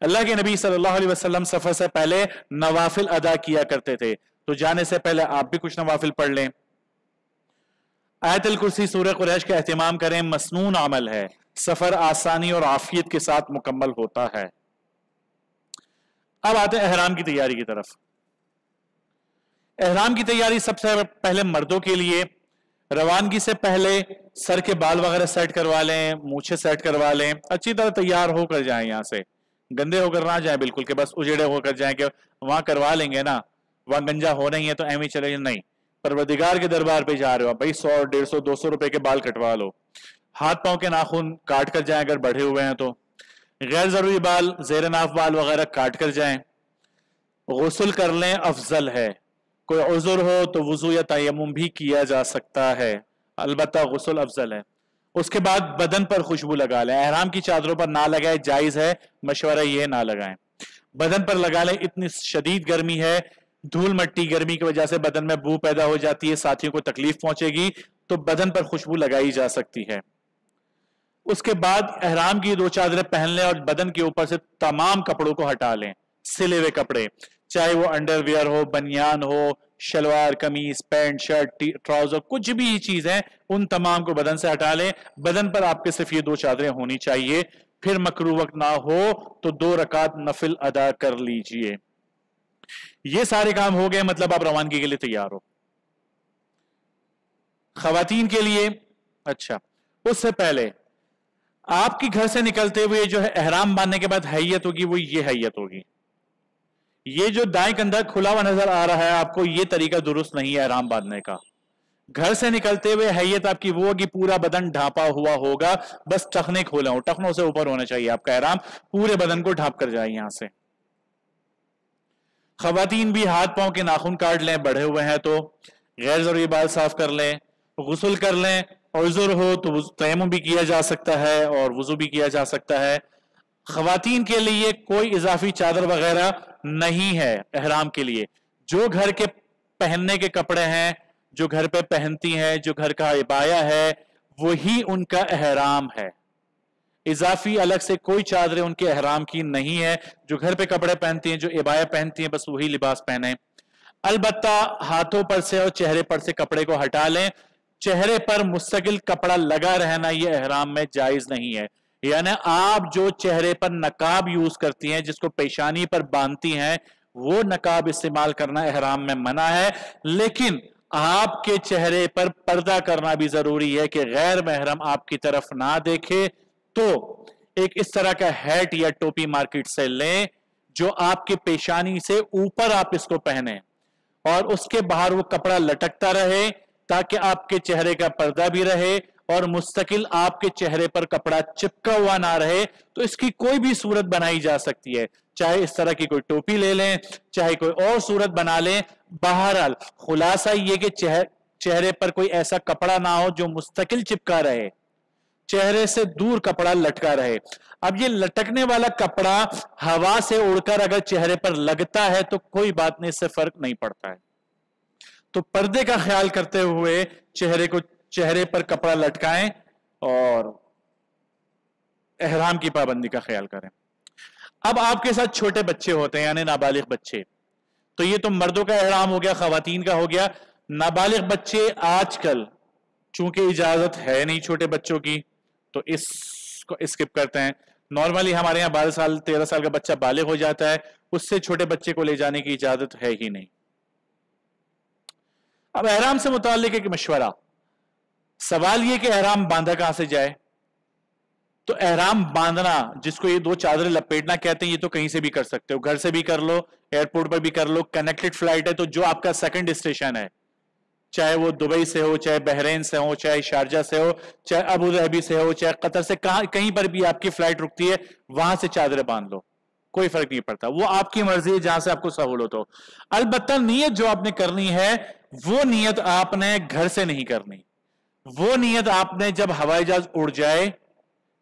अल्लाह के नबी सल्लल्लाहु अलैहि वसल्लम सफर से पहले नवाफिल अदा किया करते थे, तो जाने से पहले आप भी कुछ नवाफिल पढ़ लें। आयतुल कुर्सी, सूरह कुरैश का एहतमाम करें, मसनून अमल है, सफर आसानी और आफियत के साथ मुकम्मल होता है। अब आते हैं एहराम की तैयारी की तरफ। एहराम की तैयारी सबसे पहले मर्दों के लिए, रवानगी से पहले सर के बाल वगैरह सेट करवा लें, मूछें सेट करवा लें, अच्छी तरह तैयार होकर जाएं, यहां से गंदे होकर ना जाएं बिल्कुल कि बस उजड़े होकर जाएं कि वहां करवा लेंगे ना, वहां गंजा हो नहीं है तो एम ही चले, नहीं। परवरदिगार के दरबार पे जा रहे हो भाई, 100, 150, 200 रुपए के बाल कटवा लो। हाथ पांव के नाखून काट कर जाएं अगर बढ़े हुए हैं तो, गैर जरूरी बाल, जेर नाफ बाल वगैरह काट कर जाएं। गुस्ल कर लें अफजल है, कोई उज़्र हो तो वुज़ू या तयम्मुम भी किया जा सकता है, अलबत्ता गुस्ल अफजल है। उसके बाद बदन पर खुशबू लगा लें, एहराम की चादरों पर ना लगाए, जायज है, मशवरा ये ना लगाएं। बदन पर लगा लें, इतनी शदीद गर्मी है, धूल मट्टी गर्मी की वजह से बदन में बू पैदा हो जाती है, साथियों को तकलीफ पहुंचेगी, तो बदन पर खुशबू लगाई जा सकती है। उसके बाद एहराम की 2 चादरें पहन लें और बदन के ऊपर से तमाम कपड़ों को हटा लें, सिले हुए कपड़े, चाहे वो अंडरवियर हो, बनियान हो, शलवार कमीज, पैंट शर्ट ट्राउजर, कुछ भी चीज है, उन तमाम को बदन से हटा लें। बदन पर आपके सिर्फ ये 2 चादरें होनी चाहिए। फिर मकरू वक्त ना हो तो 2 रकात नफिल अदा कर लीजिए। ये सारे काम हो गए, मतलब आप रवानगी के लिए तैयार हो। खवातीन के लिए, अच्छा उससे पहले आपकी घर से निकलते हुए जो है एहराम बांधने के बाद हैयत होगी, वो ये हैयत होगी। ये जो दाएं कंधा खुला हुआ नजर आ रहा है आपको, ये तरीका दुरुस्त नहीं है एहराम बांधने का। घर से निकलते हुए हैयत आपकी वो होगी, पूरा बदन ढांपा हुआ होगा, बस टखने खोले हो, टखनों से ऊपर होना चाहिए आपका एहराम, पूरे बदन को ढांप कर जाए यहां से। खवातीन भी हाथ पांव के नाखून काट लें, बढ़े हुए हैं तो गैर जरूरी बाल साफ कर लें, गुस्ल कर लें, और उज़्र हो तो तयम्मुम भी किया जा सकता है और वुज़ू भी किया जा सकता है। खवातीन के लिए कोई इजाफी चादर वगैरह नहीं है एहराम के लिए। जो घर के पहनने के कपड़े हैं, जो घर पे पहनती हैं, जो घर का इबाया है, वही उनका एहराम है। इजाफी अलग से कोई चादरें उनके एहराम की नहीं है। जो घर पे कपड़े पहनती हैं, जो इबाया पहनती हैं, बस वही लिबास पहने। अलबत्ता हाथों पर से और चेहरे पर से कपड़े को हटा लें। चेहरे पर मुस्तकिल कपड़ा लगा रहना यह एहराम में जायज नहीं है। यानी आप जो चेहरे पर नकाब यूज करती हैं, जिसको पेशानी पर बांधती हैं, वो नकाब इस्तेमाल करना एहराम में मना है। लेकिन आपके चेहरे पर पर्दा करना भी जरूरी है कि गैर महरम आपकी तरफ ना देखे। तो एक इस तरह का हैट या टोपी मार्केट से लें जो आपके पेशानी से ऊपर आप इसको पहने और उसके बाहर वो कपड़ा लटकता रहे, ताकि आपके चेहरे का पर्दा भी रहे और मुस्तकिल आपके चेहरे पर कपड़ा चिपका हुआ ना रहे। तो इसकी कोई भी सूरत बनाई जा सकती है, चाहे इस तरह की कोई टोपी ले लें, चाहे कोई और सूरत बना लें। बहरहाल खुलासा ये कि चेहरे पर कोई ऐसा कपड़ा ना हो जो मुस्तकिल चिपका रहे, चेहरे से दूर कपड़ा लटका रहे। अब ये लटकने वाला कपड़ा हवा से उड़कर अगर चेहरे पर लगता है तो कोई बात नहीं, इससे फर्क नहीं पड़ता है। तो पर्दे का ख्याल करते हुए चेहरे पर कपड़ा लटकाएं और एहराम की पाबंदी का ख्याल करें। अब आपके साथ छोटे बच्चे होते हैं, यानी नाबालिग बच्चे, तो ये तो मर्दों का एहराम हो गया, खवातीन का हो गया। नाबालिग बच्चे आजकल चूंकि इजाजत है नहीं छोटे बच्चों की, तो इसको स्किप करते हैं। नॉर्मली हमारे यहाँ 12 साल 13 साल का बच्चा बालिग हो जाता है, उससे छोटे बच्चे को ले जाने की इजाजत है ही नहीं। अब एहराम से मुताल्लिक एक मशवरा, सवाल यह कि एहराम बांधा कहां से जाए। तो एहराम बांधना, जिसको ये 2 चादरें लपेटना कहते हैं, ये तो कहीं से भी कर सकते हो, घर से भी कर लो, एयरपोर्ट पर भी कर लो, कनेक्टेड फ्लाइट है तो जो आपका सेकंड स्टेशन है, चाहे वो दुबई से हो, चाहे बहरीन से हो, चाहे शारजा से हो, चाहे अबू धाबी से हो, चाहे कतर से, कहीं पर भी आपकी फ्लाइट रुकती है, वहां से चादरें बांध लो, कोई फर्क नहीं पड़ता, वो आपकी मर्जी है, जहां से आपको सहूलत हो। अलबत्ता नियत जो आपने करनी है वो नियत आपने घर से नहीं करनी, वो नियत आपने जब हवाई जहाज उड़ जाए,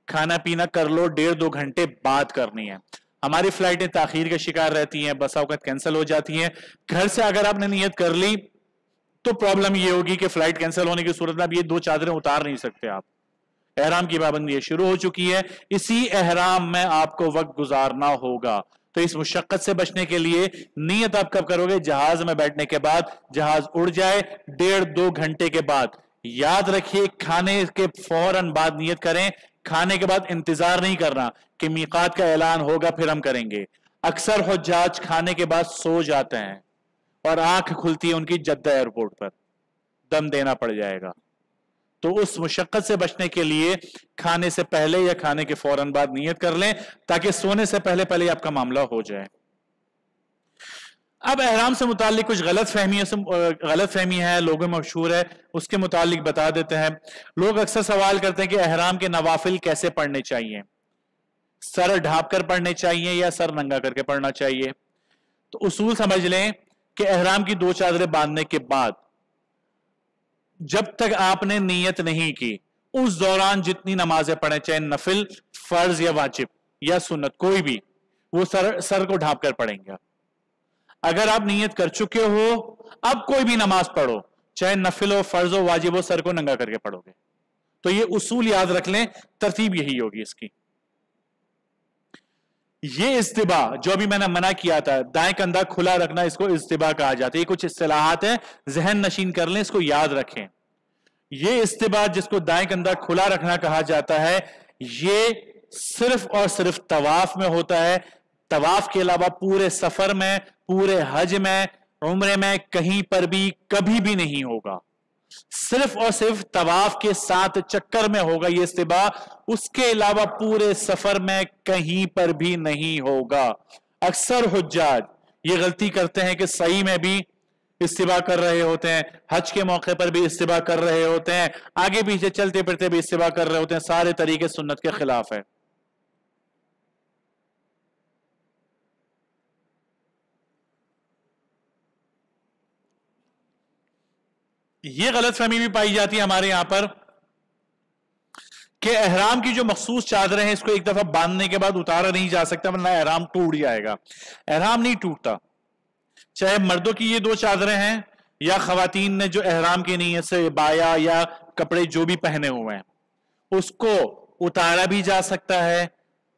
खाना पीना कर लो, 1.5-2 घंटे बाद करनी है। हमारी फ्लाइटें ताखीर का शिकार रहती हैं, बसा वक्त कैंसिल हो जाती हैं। घर से अगर आपने नियत कर ली तो प्रॉब्लम ये होगी कि फ्लाइट कैंसिल होने की सूरत में आप ये 2 चादरें उतार नहीं सकते। आप एहराम की पाबंदी शुरू हो चुकी है, इसी एहराम में आपको वक्त गुजारना होगा। तो इस मुशक्कत से बचने के लिए नियत आप कब करोगे? जहाज में बैठने के बाद, जहाज उड़ जाए 1.5-2 घंटे के बाद। याद रखिए, खाने के फौरन बाद नियत करें, खाने के बाद इंतजार नहीं करना कि मीकात का ऐलान होगा फिर हम करेंगे। अक्सर हुज्जाज खाने के बाद सो जाते हैं और आंख खुलती है उनकी जद्दा एयरपोर्ट पर, दम देना पड़ जाएगा। तो उस मुशक्कत से बचने के लिए खाने से पहले या खाने के फौरन बाद नियत कर लें, ताकि सोने से पहले पहले आपका मामला हो जाए। अब एहराम से मुतालिक कुछ गलत फहमी है, लोगों में मशहूर है, उसके मुतालिक बता देते हैं। लोग अक्सर सवाल करते हैं कि एहराम के नवाफिल कैसे पढ़ने चाहिए, सर ढांप कर पढ़ने चाहिए या सर नंगा करके पढ़ना चाहिए। तो उसूल समझ लें कि एहराम की 2 चादरें बांधने के बाद जब तक आपने नियत नहीं की, उस दौरान जितनी नमाजें पढ़े, चाहे नफिल, फर्ज या वाजिब या सुन्नत, कोई भी, वो सर को ढांप कर पढ़ेंगे। अगर आप नियत कर चुके हो, अब कोई भी नमाज पढ़ो, चाहे नफिल हो, फर्ज हो, वाजिब हो, सर को नंगा करके पढ़ोगे। तो ये उसूल याद रख लें, तरतीब यही होगी इसकी। ये इस्तिबा जो अभी मैंने मना किया था, दाएं कंधा खुला रखना, इसको इस्तिबा कहा जाता है। ये कुछ इस्तिलाहात है, जहन नशीन कर लें, इसको याद रखें। ये इस्तिबा जिसको दाएं कंधा खुला रखना कहा जाता है, ये सिर्फ और सिर्फ तवाफ में होता है। तवाफ के अलावा पूरे सफर में, पूरे हज में, उम्रे में, कहीं पर भी कभी भी नहीं होगा। सिर्फ और सिर्फ तवाफ के 7 चक्कर में होगा ये इस्तिबा, उसके अलावा पूरे सफर में कहीं पर भी नहीं होगा। अक्सर हुज्जाज ये गलती करते हैं कि सही में भी इस्तिबा कर रहे होते हैं, हज के मौके पर भी इस्तिबा कर रहे होते हैं, आगे पीछे चलते फिरते भी इस्तिबा कर रहे होते हैं। सारे तरीके सुन्नत के खिलाफ है। ये गलतफहमी भी पाई जाती है हमारे यहां पर कि एहराम की जो मखसूस चादरें हैं, इसको एक दफा बांधने के बाद उतारा नहीं जा सकता, वरना एहराम टूट जाएगा। एहराम नहीं टूटता। चाहे मर्दों की ये 2 चादरें हैं या खवातीन ने जो एहराम की नीयत से बाया या कपड़े जो भी पहने हुए हैं, उसको اتارا بھی جا سکتا ہے،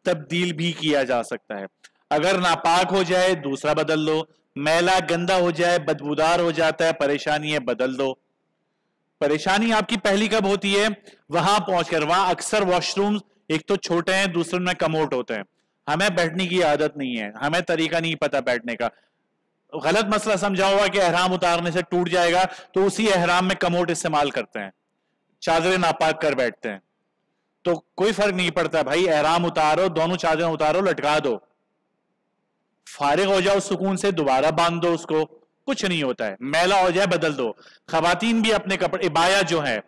تبدیل بھی کیا جا سکتا ہے. اگر ناپاک ہو جائے دوسرا بدل دو، میلا گندا ہو جائے بدبودار ہو جاتا ہے پریشانی ہے بدل دو. پریشانی آپ کی پہلی کب ہوتی ہے؟ وہاں پہنچ کر. وہاں اکثر واش روم ایک تو چھوٹے ہیں، دوسرے میں کموڈ ہوتے ہیں. ہمیں بیٹھنے کی عادت نہیں ہے، ہمیں طریقہ نہیں پتا بیٹھنے کا. غلط مسئلہ سمجھا ہوا کہ احرام اتارنے سے ٹوٹ جائے گا تو اسی احرام میں کموڈ استعمال کرتے ہیں، چادریں ناپاک کر بیٹھتے ہیں. تو کوئی فرق نہیں پڑتا بھائی، احرام اتارو، دونوں چادریں اتارو، لٹکا دو، فارغ ہو جاؤ سکون سے، دوبارہ باندھ دو اس کو، کچھ نہیں ہوتا ہے. میلا ہو جائے بدل دو. خواتین بھی اپنے کپڑے عبایا جو ہے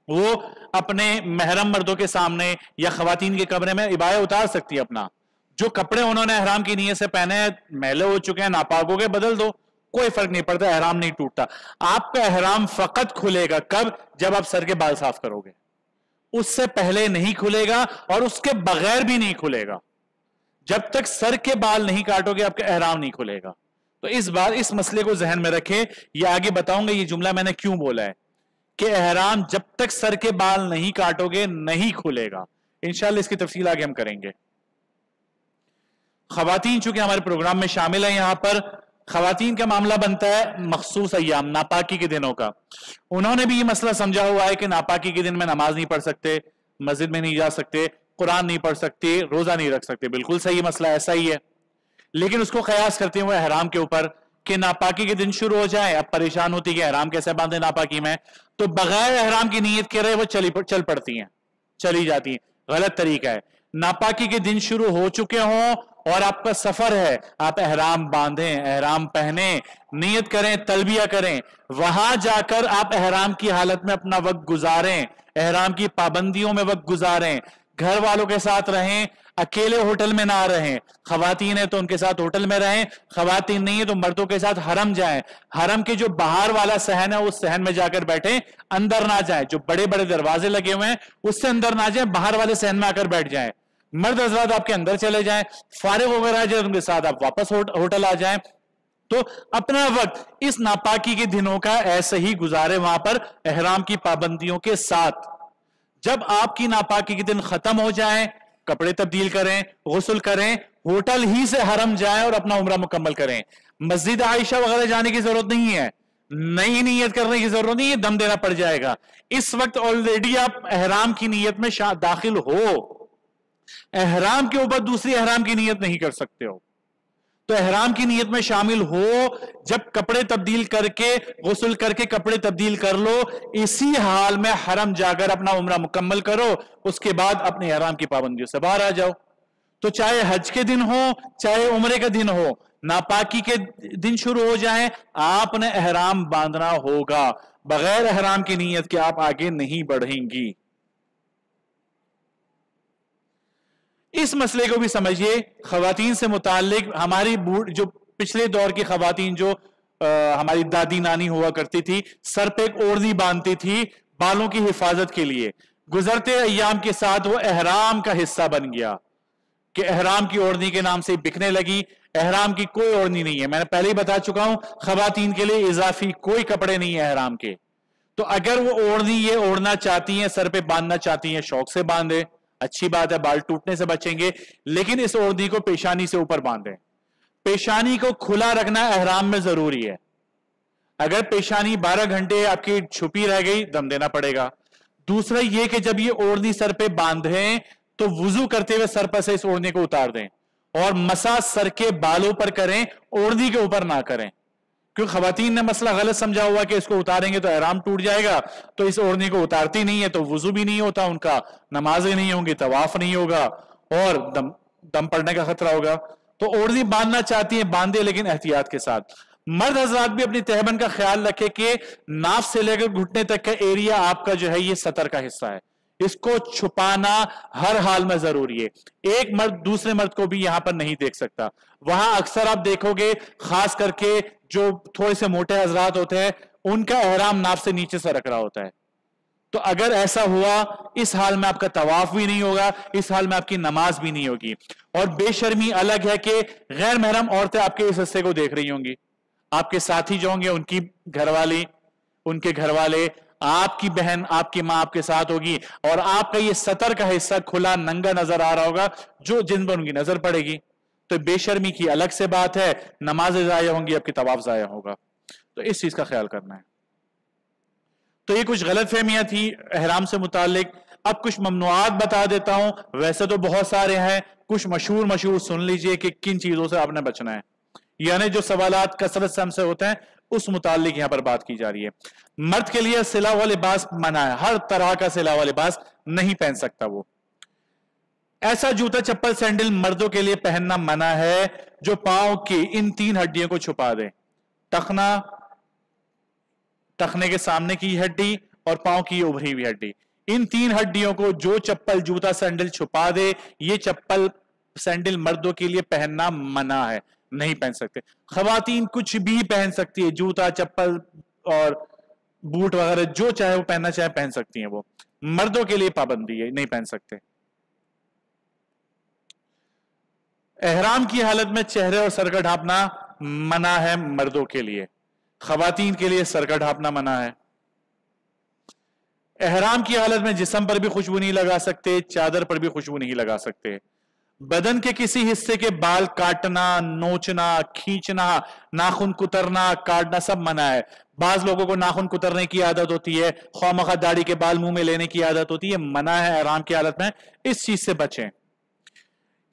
وہ اپنے محرم مردوں کے سامنے یا خواتین کے کمرے میں عبایا اتار سکتی ہے. اپنا جو کپڑے انہوں نے احرام کی نیت سے پہنے ہیں میلے ہو چکے ہیں، ناپاک ہو گئے، بدل دو، کوئی فرق نہیں پڑتا، احرام نہیں ٹوٹتا. آپ کا احرام فقط کھلے گا کب؟ جب آپ سر کے بال صاف کرو گے، اس سے پہلے نہیں کھلے گا اور اس کے بغیر بھی نہیں کھلے گا. جب تک سر کے بال نہیں کاٹو گے آپ کا احرام نہیں کھلے گا. تو اس مسئلے کو ذہن میں رکھیں. یہ آگے بتاؤں گا یہ جملہ میں نے کیوں بولا ہے کہ احرام جب تک سر کے بال نہیں کاٹو گے نہیں کھلے گا. انشاءاللہ اس کی تفصیل آگے ہم کریں گے. خواتین چونکہ ہمارے پروگرام میں شامل ہیں، یہاں پر خواتین کا معاملہ بنتا ہے مخصوص ایام ناپاکی کے دنوں کا. انہوں نے بھی یہ مسئلہ سمجھا ہوا ہے کہ ناپاکی کے دن میں نماز نہیں پڑھ سکتے، مسجد میں نہیں جا سکتے، قرآن نہیں پڑھ سکتے، روزہ نہیں رکھ سکتے. بالکل صحیح مسئلہ ایسا ہی ہے، لیکن اس کو قیاس کرتے ہوئے احرام کے اوپر کہ ناپاکی کے دن شروع ہو جائے. اب پریشان ہوتی کہ احرام کیسے باندھے ناپاکی میں، تو بغیر احرام کی نیت کرے وہ چل پڑتی ہیں، چلی جاتی ہیں. غلط طریقہ ہے. ناپاکی کے دن شروع ہو چکے ہوں اور آپ کا سفر ہے، آپ احرام باندھیں، احرام پہنیں، نیت کریں، تلبیہ کریں، وہاں جا کر آپ احرام کی حالت میں اپنا وقت گزاریں، احرام کی پابندیوں میں وقت گزاریں، گھر والوں کے ساتھ رہیں، اکیلے ہوٹل میں نہ رہیں. خواتین ہیں تو ان کے ساتھ ہوٹل میں رہیں، خواتین نہیں ہیں تو مردوں کے ساتھ حرم جائیں. حرم کے جو باہر والا صحن ہے اس صحن میں جا کر بیٹھیں، اندر نہ جائیں. جو بڑے بڑے دروازے لگے ہوئے ہیں اس سے اندر نہ جائیں، باہر والے صحن میں آ کر بیٹھ جائیں. مرد حضرات آپ کے اندر چلے جائیں، فارغ ہو کر آ جائیں، ان کے ساتھ آپ واپس ہوٹل آ جائیں. تو اپنا وقت اس ناپاکی کے دنوں کا ایسے ہی گزارے وہاں پر احرام کی پابندیوں کے ساتھ. جب آپ کی ناپاکی کے دن ختم ہو جائیں کپڑے تبدیل کریں، غسل کریں، ہوٹل ہی سے حرم جائیں اور اپنا عمرہ مکمل کریں. مسجد عائشہ وغیرہ جانے کی ضرورت نہیں ہے، نئی نیت کرنے کی ضرورت نہیں ہے، دم دینا پڑ جائے گا. اس وقت آلریڈی آپ احرام کی نیت میں داخل ہو، احرام کے اوپر دوسری احرام کی نیت نہیں کر سکتے ہو. تو احرام کی نیت میں شامل ہو، جب کپڑے تبدیل کر کے غسل کر کے کپڑے تبدیل کر لو، اسی حال میں حرم جا کر اپنا عمرہ مکمل کرو، اس کے بعد اپنے احرام کی پابندیوں سے باہر آ جاؤ. تو چاہے حج کے دن ہو چاہے عمرے کا دن ہو، ناپاکی کے دن شروع ہو جائیں آپ نے احرام باندھنا ہوگا. بغیر احرام کی نیت کے آپ آگے نہیں بڑھیں گی. اس مسئلے کو بھی سمجھیے. خواتین سے متعلق ہماری جو پچھلے دور کی خواتین جو ہماری دادی نانی ہوا کرتی تھی، سر پہ ایک اوڑھنی باندھتی تھی بالوں کی حفاظت کے لیے. گزرتے ایام کے ساتھ وہ احرام کا حصہ بن گیا کہ احرام کی اوڑھنی کے نام سے بکنے لگی. احرام کی کوئی اوڑھنی نہیں ہے، میں نے پہلے ہی بتا چکا ہوں، خواتین کے لیے اضافی کوئی کپڑے نہیں ہیں احرام کے. تو اگر وہ اوڑھنی یہ اوڑھنا چاہتی ہیں، سر پہ باندھنا چاہتی ہیں، شوق سے باندھے، اچھی بات ہے، بال ٹوٹنے سے بچیں گے، لیکن اس اوڑھنی کو پیشانی سے اوپر باندھیں. پیشانی کو کھلا رکھنا احرام میں ضروری ہے. اگر پیشانی 12 گھنٹے آپ کی چھپی رہ گئی دم دینا پڑے گا. دوسرا یہ کہ جب یہ اوڑھنی سر پہ باندھیں تو وضو کرتے ہوئے سر پر سے اس اوڑھنی کو اتار دیں اور مسح سر کے بالوں پر کریں، اوڑھنی کے اوپر نہ کریں. کیونکہ خواتین نے مسئلہ غلط سمجھا ہوا کہ اس کو اتاریں گے تو احرام ٹوٹ جائے گا، تو اس اوڑھنی کو اتارتی نہیں ہے تو وضو بھی نہیں ہوتا ان کا، نمازیں نہیں ہوں گی، طواف نہیں ہوگا اور دم پڑنے کا خطرہ ہوگا. تو اوڑھنی باندھنا چاہتی ہیں باندھے، لیکن احتیاط کے ساتھ. مرد حضرات بھی اپنی تہبند کا خیال رکھے کہ ناف سے لے کر گھٹنے تک کا ایریا آپ کا جو ہے یہ سطر کا حصہ ہے، اس کو چھپانا ہر حال میں ضروری ہے. ایک مرد دوسرے مرد کو بھی یہاں پر نہیں دیکھ سکتا. وہاں اکثر آپ دیکھو گے خاص کر کے جو تھوڑے سے موٹے حضرات ہوتے ہیں ان کا احرام ناف سے نیچے سے رکھ رہا ہوتا ہے. تو اگر ایسا ہوا اس حال میں آپ کا طواف بھی نہیں ہوگا، اس حال میں آپ کی نماز بھی نہیں ہوگی. اور بے شرمی الگ ہے کہ غیر محرم عورتیں آپ کے اس حصے کو دیکھ رہی ہوں گی، آپ کے ساتھی جو ہوں گے ان کی گھر والی، ان کے گھر والے آپ کی بہن آپ کی ماں آپ کے ساتھ ہوگی اور آپ کا یہ سطر کا حصہ کھلا ننگا نظر آ رہا ہوگا جو جن پر ان کی نظر پڑے گی، تو بے شرمی کی الگ سے بات ہے، نمازیں ضائع ہوں گی، آپ کی طواف ضائع ہوگا، تو اس چیز کا خیال کرنا ہے۔ تو یہ کچھ غلط فہمیاں تھی احرام سے متعلق۔ اب کچھ ممنوعات بتا دیتا ہوں، ویسے تو بہت سارے ہیں، کچھ مشہور سن لیجئے کہ کن چیزوں سے آپ نے بچنا ہے، یعنی جو سوالات کثرت سے ہم سے ہوتے ہیں اس متعلق یہاں پر بات کی جا رہی ہے۔ مرد کے لیے سلا ہوا لباس منع ہے، ہر طرح کا سلا ہوا لباس نہیں پہن سکتا وہ۔ ایسا جوتا چپل سینڈل مردوں کے لیے پہننا منع ہے جو پاؤں کی ان 3 ہڈیوں کو چھپا دے، ٹخنا، ٹخنے کے سامنے کی ہڈی اور پاؤں کی ابھری ہوئی ہڈی، ان 3 ہڈیوں کو جو چپل جوتا سینڈل چھپا دے، یہ چپل سینڈل مردوں کے لیے پہننا منع ہے، نہیں پہن سکتے۔ خواتین کچھ بھی پہن سکتی ہے، جوتا چپل اور بوٹ وغیرہ جو چاہے وہ پہننا چاہے پہن سکتی ہیں، وہ مردوں کے لیے پابندی ہے، نہیں پہن سکتے۔ احرام کی حالت میں چہرے اور سر کا ڈھانپنا منع ہے مردوں کے لیے، خواتین کے لیے سر کا ڈھانپنا منع ہے۔ احرام کی حالت میں جسم پر بھی خوشبو نہیں لگا سکتے، چادر پر بھی خوشبو نہیں لگا سکتے۔ بدن کے کسی حصے کے بال کاٹنا، نوچنا، کھینچنا، ناخن کترنا، کاٹنا سب منع ہے۔ بعض لوگوں کو ناخن کترنے کی عادت ہوتی ہے، خواہ مخواہ داڑھی کے بال منہ میں لینے کی عادت ہوتی ہے، منع ہے احرام کی حالت میں، اس چیز سے بچیں۔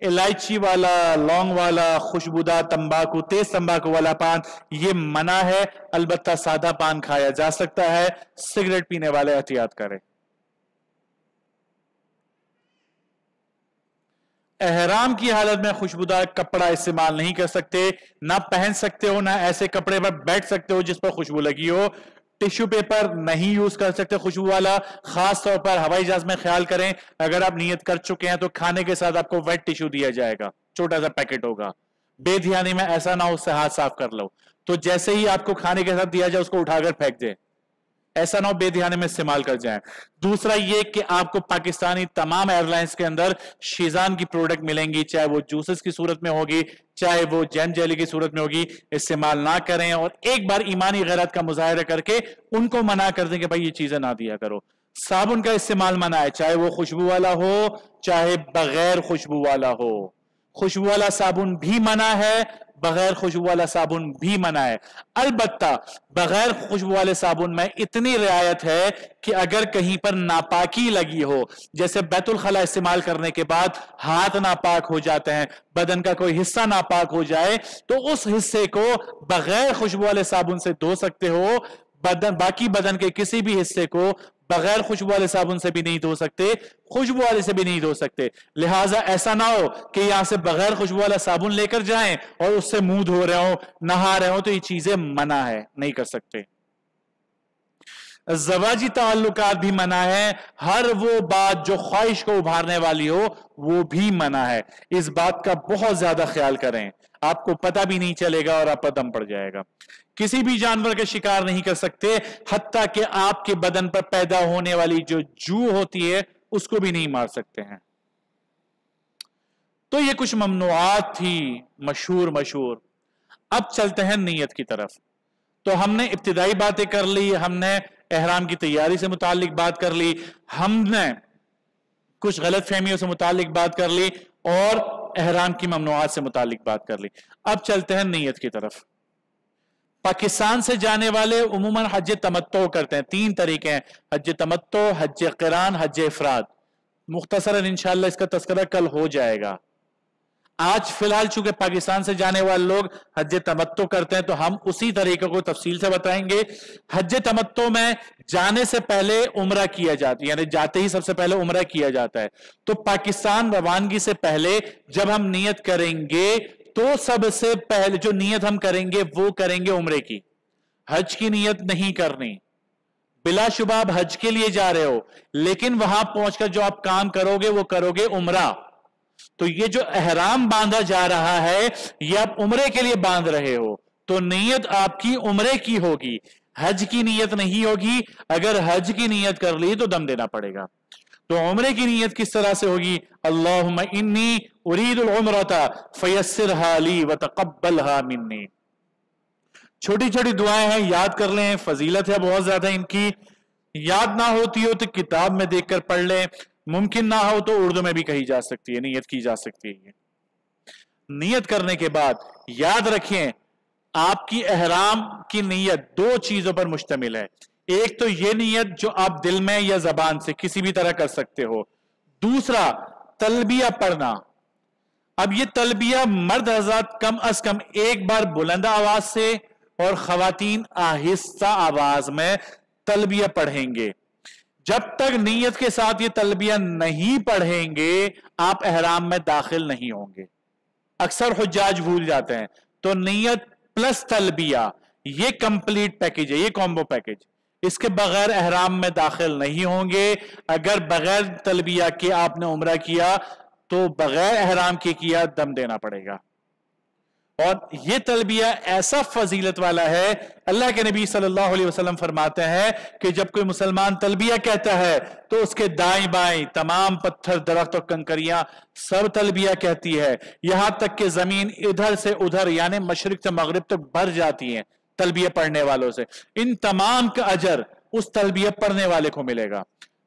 الائچی والا، لونگ والا، خوشبودار تمباکو، تیز تمباکو والا پان یہ منع ہے، البتہ سادہ پان کھایا جا سکتا ہے۔ سگریٹ پینے والے احتیاط کریں۔ احرام کی حالت میں خوشبودار کپڑا استعمال نہیں کر سکتے، نہ پہن سکتے ہو، نہ ایسے کپڑے پر بیٹھ سکتے ہو جس پر خوشبو لگی ہو۔ ٹشو پیپر نہیں یوز کر سکتے خوشبو والا، خاص طور پر ہوائی جہاز میں خیال کریں اگر آپ نیت کر چکے ہیں تو کھانے کے ساتھ آپ کو ویٹ ٹشو دیا جائے گا، چھوٹا سا پیکٹ ہوگا، بے دھیانی میں ایسا نہ ہو اس سے ہاتھ صاف کر لو، تو جیسے ہی آپ کو کھانے کے ساتھ دیا جائے اس کو اٹھا کر پھینک دے، ایسا نہ ہو بے دھیانی میں استعمال کر جائیں۔ دوسرا یہ کہ آپ کو پاکستانی تمام ایئر لائنز کے اندر شیزان کی پروڈکٹ ملیں گی، چاہے وہ جوسز کی صورت میں ہوگی، چاہے وہ جیم جیلی کی صورت میں ہوگی، استعمال نہ کریں، اور ایک بار ایمانی غیرت کا مظاہرہ کر کے ان کو منع کر دیں کہ بھائی یہ چیزیں نہ دیا کرو۔ صابن کا استعمال منع ہے، چاہے وہ خوشبو والا ہو چاہے بغیر خوشبو والا ہو، خوشبو والا صابن بھی منع ہے، بغیر خوشبو والا صابن بھی منع ہے۔ البتہ بغیر خوشبو والے صابن میں اتنی رعایت ہے کہ اگر کہیں پر ناپاکی لگی ہو، جیسے بیت الخلاء استعمال کرنے کے بعد ہاتھ ناپاک ہو جاتے ہیں، بدن کا کوئی حصہ ناپاک ہو جائے تو اس حصے کو بغیر خوشبو والے صابن سے دھو سکتے ہو، باقی بدن کے کسی بھی حصے کو بغیر خوشبو والے صابن سے بھی نہیں دھو سکتے، خوشبو والے سے بھی نہیں دھو سکتے۔ لہٰذا ایسا نہ ہو کہ یہاں سے بغیر خوشبو والا صابن لے کر جائیں اور اس سے منہ دھو رہے ہوں، نہا رہے ہوں، تو یہ چیزیں منع ہے، نہیں کر سکتے۔ زواجی تعلقات بھی منع ہے، ہر وہ بات جو خواہش کو ابھارنے والی ہو وہ بھی منع ہے۔ اس بات کا بہت زیادہ خیال کریں، آپ کو پتہ بھی نہیں چلے گا اور آپ پر دم پڑ جائے گا۔ کسی بھی جانور کا شکار نہیں کر سکتے، حتیٰ کہ آپ کے بدن پر پیدا ہونے والی جو جو ہوتی ہے اس کو بھی نہیں مار سکتے ہیں۔ تو یہ کچھ ممنوعات تھی مشہور۔ اب چلتے ہیں نیت کی طرف۔ تو ہم نے ابتدائی باتیں کر لی، ہم نے احرام کی تیاری سے متعلق بات کر لی، ہم نے کچھ غلط فہمیوں سے متعلق بات کر لی، اور احرام کی ممنوعات سے متعلق بات کر لی۔ اب چلتے ہیں نیت کی طرف۔ پاکستان سے جانے والے عموماً حج تمتع کرتے ہیں، 3 طریقے ہیں، حج تمتع، حج قران، حج افراد۔ مختصراً انشاءاللہ اس کا تذکرہ کل ہو جائے گا۔ آج فی الحال چونکہ پاکستان سے جانے والے لوگ حج تمتع کرتے ہیں تو ہم اسی طریقے کو تفصیل سے بتائیں گے۔ حج تمتع میں جانے سے پہلے عمرہ کیا جاتا ہے، یعنی جاتے ہی سب سے پہلے عمرہ کیا جاتا ہے۔ تو پاکستان روانگی سے پہلے جب ہم نیت کریں گے تو سب سے پہلے جو نیت ہم کریں گے وہ کریں گے عمرے کی، حج کی نیت نہیں کرنی۔ بلا شبہ آپ حج کے لیے جا رہے ہو، لیکن وہاں پہنچ کر جو آپ کام کرو گے وہ کرو گے عمرہ۔ تو یہ جو احرام باندھا جا رہا ہے یہ آپ عمرے کے لیے باندھ رہے ہو، تو نیت آپ کی عمرے کی ہوگی، حج کی نیت نہیں ہوگی۔ اگر حج کی نیت کر لی تو دم دینا پڑے گا۔ تو عمرے کی نیت کس طرح سے ہوگی؟ اللہم انی ارید العمرۃ فیسرھا لی وتقبلھا منی۔ چھوٹی چھوٹی دعائیں ہیں، یاد کر لیں، فضیلت ہے بہت زیادہ ان کی۔ याद ना होती हो तो किताब में देखकर पढ़ लें, मुमकिन ना हो तो उर्दू में भी कही जा सकती है, नियत की जा सकती है। नियत करने के बाद याद रखें आपकी एहराम की नियत दो चीजों पर मुश्तमिल है। एक तो यह नियत जो आप दिल में या जबान से किसी भी तरह कर सकते हो, दूसरा तलबिया पढ़ना। अब ये तलबिया मर्द हज़रात कम अज कम एक बार बुलंद आवाज से और खवातीन आहिस्ता आवाज में तलबिया पढ़ेंगे। जब तक नीयत के साथ ये तलबिया नहीं पढ़ेंगे आप एहराम में दाखिल नहीं होंगे। अक्सर हुज्जाज भूल जाते हैं, तो नीयत प्लस तलबिया ये कंप्लीट पैकेज है, ये कॉम्बो पैकेज। इसके बगैर एहराम में दाखिल नहीं होंगे। अगर बगैर तलबिया के आपने उम्रा किया तो बगैर एहराम के किया दम देना पड़ेगा। और यह तलबिया ऐसा फजीलत वाला है, अल्लाह के नबी सल्लल्लाहु अलैहि वसल्लम फरमाते हैं कि जब कोई मुसलमान तलबिया कहता है तो उसके दाएं बाएं तमाम पत्थर, दरख्त और कंकरियां सब तलबिया कहती है, यहां तक कि जमीन इधर से उधर यानी मशरिक से मगरिब तक भर जाती है तलबिया पढ़ने वालों से। इन तमाम का अजर उस तलबिया पढ़ने वाले को मिलेगा।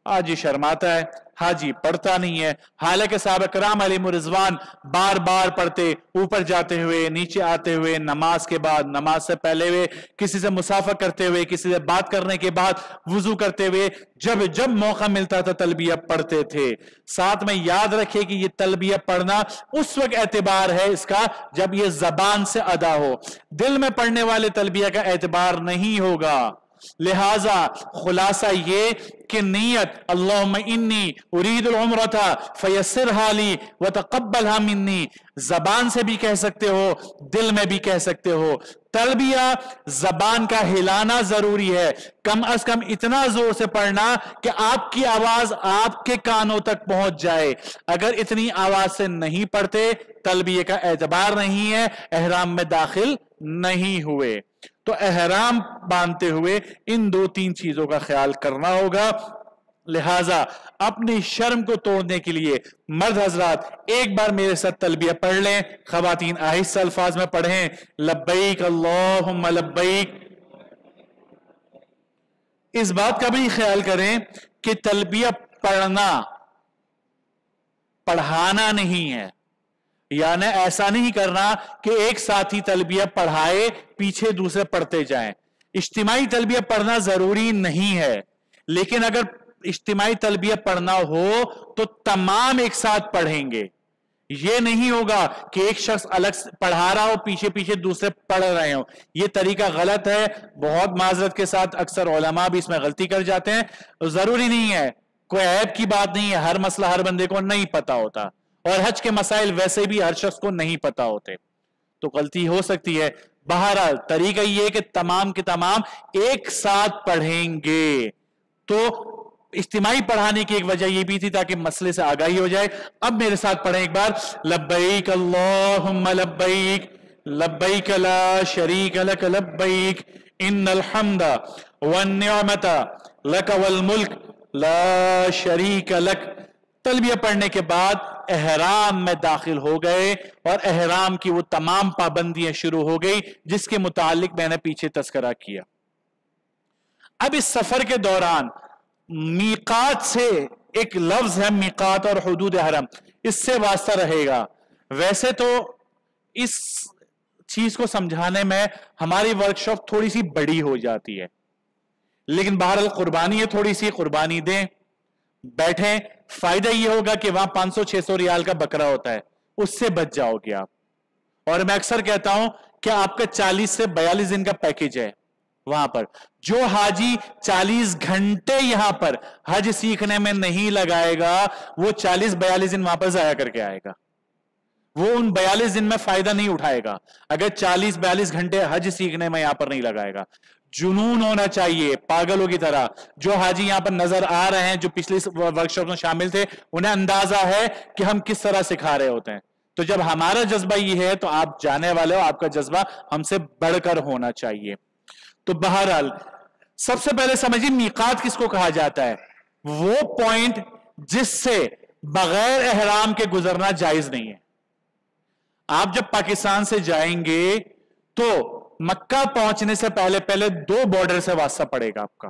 आज ये शर्माता है, हाजी पढ़ता नहीं है, हालांकि साहब कराम अलैहिम रिजवान बार बार पढ़ते, ऊपर जाते हुए, नीचे आते हुए, नमाज के बाद, नमाज से पहले हुए, किसी से मुसाफा करते हुए, किसी से बात करने के बाद, वुजू करते हुए, जब जब मौका मिलता था तलबिया पढ़ते थे। साथ में याद रखे कि ये तलबिया पढ़ना उस वक्त एतबार है इसका जब ये जबान से अदा हो, दिल में पढ़ने वाले तलबिया का एतबार नहीं होगा। लिहाजा खुलासा ये कि नियत अल्लाहुम्मा इन्नी उरीदुल उम्रता फयस्सिरहा ली व तक़ब्बलहा मिन्नी, जबान से भी कह सकते हो, दिल में भी कह सकते हो। तलबिया जबान का हिलाना जरूरी है, कम अज कम इतना जोर से पढ़ना कि आपकी आवाज आपके कानों तक पहुंच जाए। अगर इतनी आवाज से नहीं पढ़ते तलबिया का एतबार नहीं है, एहराम में दाखिल नहीं हुए। तो एहराम बांधते हुए इन दो तीन चीजों का ख्याल करना होगा। लिहाजा अपनी शर्म को तोड़ने के लिए मर्द हजरात एक बार मेरे साथ तलबिया पढ़ लें, खवातीन आहिस्ता अल्फाज में पढ़ें, लब्बैक अल्लाहुम्मा लब्बैक। इस बात का भी ख्याल करें कि तलबिया पढ़ना पढ़ाना नहीं है, यानी ऐसा नहीं करना कि एक साथी तलबिया पढ़ाए पीछे दूसरे पढ़ते जाएं। इज्तिमाई तलबिया पढ़ना जरूरी नहीं है, लेकिन अगर इज्तिमाई तलबिया पढ़ना हो तो तमाम एक साथ पढ़ेंगे। यह नहीं होगा कि एक शख्स अलग पढ़ा रहा हो, पीछे पीछे दूसरे पढ़ रहे हो। यह तरीका गलत है। बहुत माजरत के साथ अक्सर उलमा भी इसमें गलती कर जाते हैं। जरूरी नहीं है, कोई ऐब की बात नहीं है, हर मसला हर बंदे को नहीं पता होता, और हज के मसाइल वैसे भी हर शख्स को नहीं पता होते, तो गलती हो सकती है। बहरहाल तरीका यह है कि तमाम के तमाम एक साथ पढ़ेंगे। तो इज्तिमाई पढ़ाने की एक वजह यह भी थी ताकि मसले से आगाही हो जाए। अब मेरे साथ पढ़ें एक बार, लब्बैक अल्लाहुम्मा लब्बैक लब्बैक ला शरीक लक लब्बैक इन्नल हम्दा वन निअमता लक वल मुल्क ला शरीक लक। तलबिया पढ़ने के बाद एहराम में दाखिल हो गए और एहराम की वो तमाम पाबंदियां शुरू हो गई जिसके मुतालिक मैंने पीछे तस्करा किया। अब इस सफर के दौरान मीकात से एक लफ्ज है मीकात और हुदूद हरम, इससे वास्ता रहेगा। वैसे तो इस चीज को समझाने में हमारी वर्कशॉप थोड़ी सी बड़ी हो जाती है, लेकिन बहरहाल कुर्बानी है, थोड़ी सी कुर्बानी दें, बैठें। फायदा यह होगा कि वहां 500-600 रियाल का बकरा होता है, उससे बच जाओगे आप। और मैं अक्सर कहता हूं कि आपका 40 से 42 दिन का पैकेज है। वहां पर जो हाजी 40 घंटे यहां पर हज सीखने में नहीं लगाएगा, वो 40-42 दिन वहां पर जाया करके आएगा। वो उन 42 दिन में फायदा नहीं उठाएगा अगर 40-42 घंटे हज सीखने में यहां पर नहीं लगाएगा। जुनून होना चाहिए पागलों की तरह। जो हाजी यहां पर नजर आ रहे हैं, जो पिछली वर्कशॉप में शामिल थे, उन्हें अंदाजा है कि हम किस तरह सिखा रहे होते हैं। तो जब हमारा जज्बा ये है तो आप जाने वाले हो, आपका जज्बा हमसे बढ़कर होना चाहिए। तो बहरहाल सबसे पहले समझिए मीकात किसको कहा जाता है। वो पॉइंट जिससे बगैर एहराम के गुजरना जायज नहीं है। आप जब पाकिस्तान से जाएंगे तो मक्का पहुंचने से पहले पहले 2 बॉर्डर से वास्ता पड़ेगा आपका।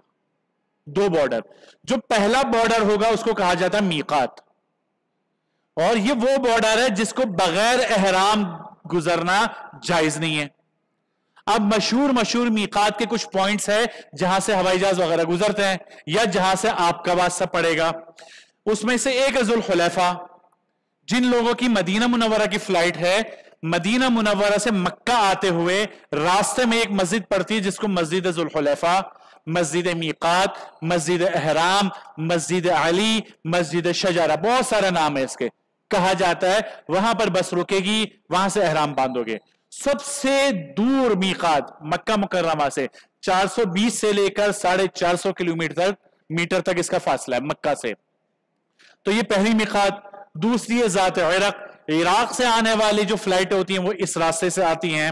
دو بارڈر. جو پہلا بارڈر ہوگا اس کو کہا جاتا ہے میقات, اور یہ وہ بارڈر ہے جس کو بغیر احرام گزرنا جائز نہیں ہے. اب مشہور میقات کے کچھ پوائنٹس ہیں جہاں سے ہوائی جہاز وغیرہ گزرتے ہیں یا جہاں سے آپ کا واسطہ پڑے گا. اس میں سے ایک ہے ذوالحلیفہ. جن لوگوں کی مدینہ منورہ کی فلائٹ ہے, مدینہ منورہ سے مکہ آتے ہوئے راستے میں ایک مسجد پڑتی ہے جس کو مسجد ذوالحلیفہ, مسجد میقات, مسجد احرام, مسجد علی, مسجد شجرہ, بہت سارے نام ہے اس کے, کہا جاتا ہے وہاں پر بس رکے گی, وہاں سے احرام باندھو گے. سب سے دور میقات مکہ مکرمہ سے 420 سے لے کر 450 کلومیٹر تک اس کا فاصلہ ہے مکہ سے. تو یہ پہلی میقات. دوسری ہے ذات عرق. عراق سے آنے والی جو فلائٹ ہوتی ہیں وہ اس راستے سے آتی ہیں.